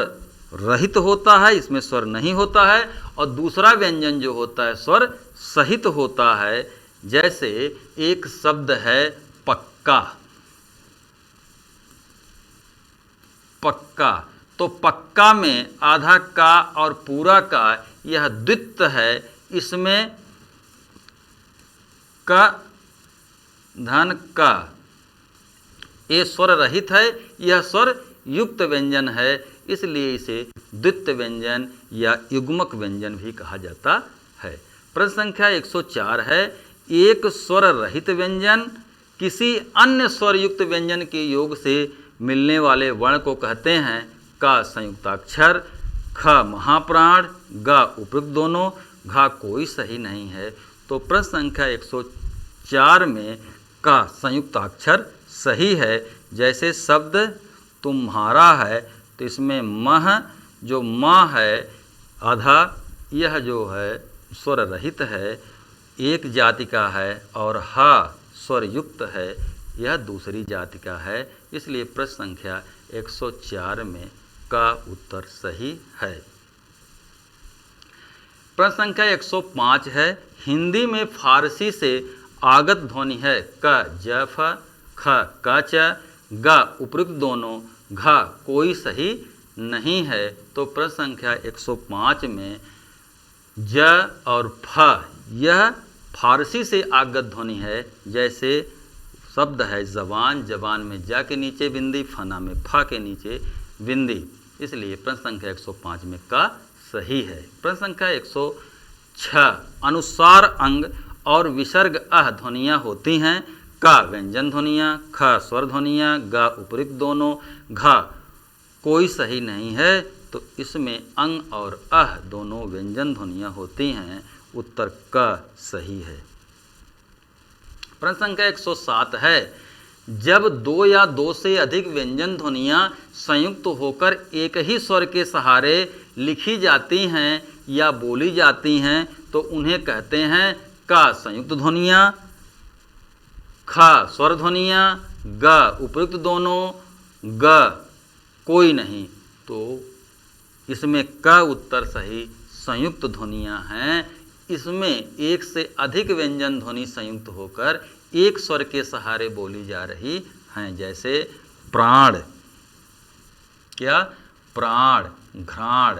रहित होता है, इसमें स्वर नहीं होता है, और दूसरा व्यंजन जो होता है स्वर सहित होता है। जैसे एक शब्द है पक्का, पक्का, तो पक्का में आधा का और पूरा का यह द्वित्व है, इसमें का धन का ये स्वर रहित है, यह स्वर युक्त व्यंजन है, इसलिए इसे द्वित्व व्यंजन या युग्मक व्यंजन भी कहा जाता है। प्रश्न संख्या 104 है, एक स्वर रहित व्यंजन किसी अन्य स्वर युक्त व्यंजन के योग से मिलने वाले वर्ण को कहते हैं। का संयुक्ताक्षर, ख महाप्राण, ग उपर्युक्त दोनों, घ कोई सही नहीं है। तो प्रश्न संख्या 104 में का संयुक्ताक्षर सही है। जैसे शब्द तुम्हारा है तो इसमें मह जो म है आधा, यह जो है स्वर रहित है, एक जाति का है, और हा स्वर युक्त है, यह दूसरी जाति का है, इसलिए प्रश्न संख्या 104 में का उत्तर सही है। प्रश्न संख्या 105 है, हिंदी में फारसी से आगत ध्वनि है क ज फ, ख क च, ग उपयुक्त दोनों, घ कोई सही नहीं है। तो प्रश्न संख्या 105 में ज और फ यह फारसी से आगत ध्वनि है। जैसे शब्द है जबान, जबान में ज के नीचे बिंदी, फना में फ के नीचे बिंदी, इसलिए प्रश्न संख्या 105 में का सही है। प्रश्न संख्या 106, अनुस्वार अंग और विसर्ग अह ध्वनियाँ होती हैं का व्यंजन ध्वनियाँ, ख स्वर ध्वनियाँ, ग उपयुक्त दोनों, घ कोई सही नहीं है। तो इसमें अंग और अह दोनों व्यंजन ध्वनियाँ होती हैं, उत्तर क सही है। प्रश्न संख्या 107 है, जब दो या दो से अधिक व्यंजन ध्वनियाँ संयुक्त होकर एक ही स्वर के सहारे लिखी जाती हैं या बोली जाती हैं तो उन्हें कहते हैं का संयुक्त ध्वनियाँ, ख स्वर ध्वनियाँ, ग उपयुक्त दोनों, ग कोई नहीं। तो इसमें का उत्तर सही संयुक्त ध्वनियाँ हैं। इसमें एक से अधिक व्यंजन ध्वनि संयुक्त होकर एक स्वर के सहारे बोली जा रही हैं। जैसे प्राण, क्या प्राण, घ्राण,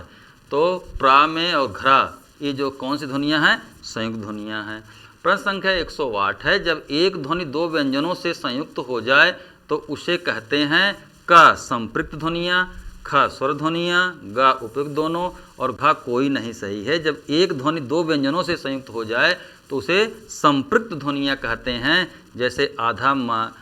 तो प्रा में और घ्रा ये जो कौन सी ध्वनियाँ हैं, संयुक्त ध्वनियाँ हैं। प्रश्न संख्या 108 है, जब एक ध्वनि दो व्यंजनों से संयुक्त हो जाए तो उसे कहते हैं का संपृक्त ध्वनियाँ, ख स्वर ध्वनियाँ, ग उपयुक्त दोनों और घ कोई नहीं सही है। जब एक ध्वनि दो व्यंजनों से संयुक्त हो जाए तो उसे संपृक्त ध्वनियाँ कहते हैं। जैसे आधा माँ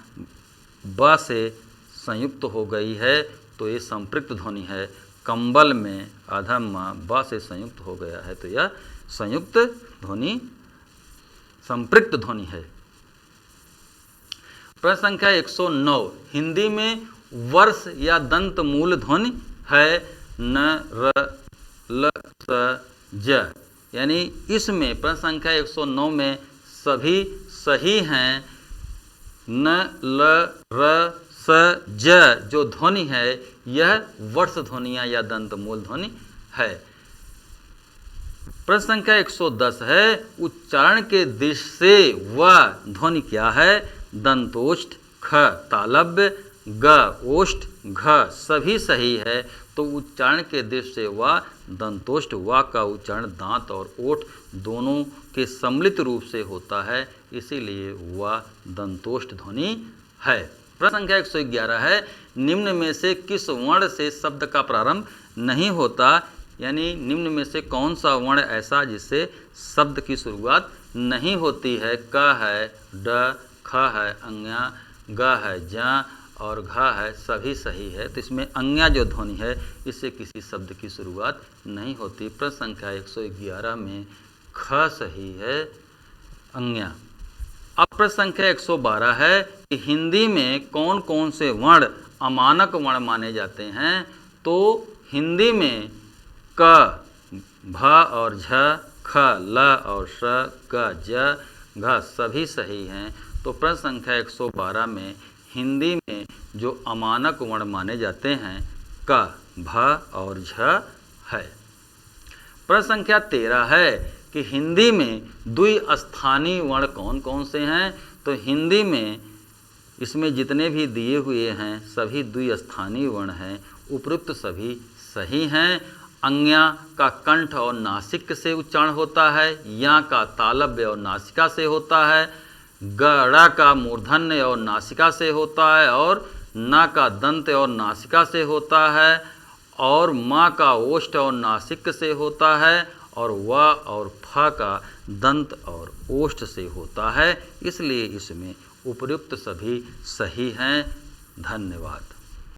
ब से संयुक्त हो गई है तो ये संपृक्त ध्वनि है। कंबल में आधा माँ ब से संयुक्त हो गया है तो यह संयुक्त ध्वनि संपृक्त ध्वनि है। प्रश्न संख्या 109, हिंदी में वर्ष या दंत मूल ध्वनि है न र ल स ज, यानी इसमें प्रश्न संख्या 109 में सभी सही हैं। न ल र स ज जो ध्वनि है यह वर्ष ध्वनियाँ या दंत मूल ध्वनि है। प्रश्न संख्या 110 है, उच्चारण के दृष्टि से वह ध्वनि क्या है, दंतोष्ठ, ख तालव्य, ग ओष्ठ, घ सभी सही है। तो उच्चारण के दृष्टि से व दंतोष्ठ, व का उच्चारण दांत और ओठ दोनों के सम्मिलित रूप से होता है, इसीलिए व दंतोष्ठ ध्वनि है। प्रश्न संख्या 111 है, निम्न में से किस वर्ण से शब्द का प्रारंभ नहीं होता, यानी निम्न में से कौन सा वर्ण ऐसा जिससे शब्द की शुरुआत नहीं होती है। क है, ड, ख है, अंग्या, ग है, ज और घ है, सभी सही है। तो इसमें अंग्या जो ध्वनि है इससे किसी शब्द की शुरुआत नहीं होती। प्रश्न संख्या 111 में ख सही है, अंग्या। अब प्रश्न संख्या 112 है कि हिंदी में कौन कौन से वर्ण अमानक वर्ण माने जाते हैं। तो हिंदी में क, भ और झ, ख, ल और श, ग, ज, घ सभी सही हैं। तो प्रश्न संख्या 112 में हिंदी में जो अमानक वर्ण माने जाते हैं क, भ और झ है। प्रश्न संख्या 13 है कि हिंदी में द्विस्थानी वर्ण कौन कौन से हैं। तो हिंदी में इसमें जितने भी दिए हुए हैं सभी द्विस्थानी वर्ण हैं, उपयुक्त सभी सही हैं। अंग्या का कंठ और नासिक से उच्चारण होता है, या का तालव्य और नासिका से होता है, गड़ा का मूर्धन्य और नासिका से होता है, और ना का दंत और नासिका से होता है, और माँ का ओष्ठ और नासिक से होता है, और व और फ का दंत और ओष्ठ से होता है। इसलिए इसमें उपयुक्त सभी सही हैं। धन्यवाद।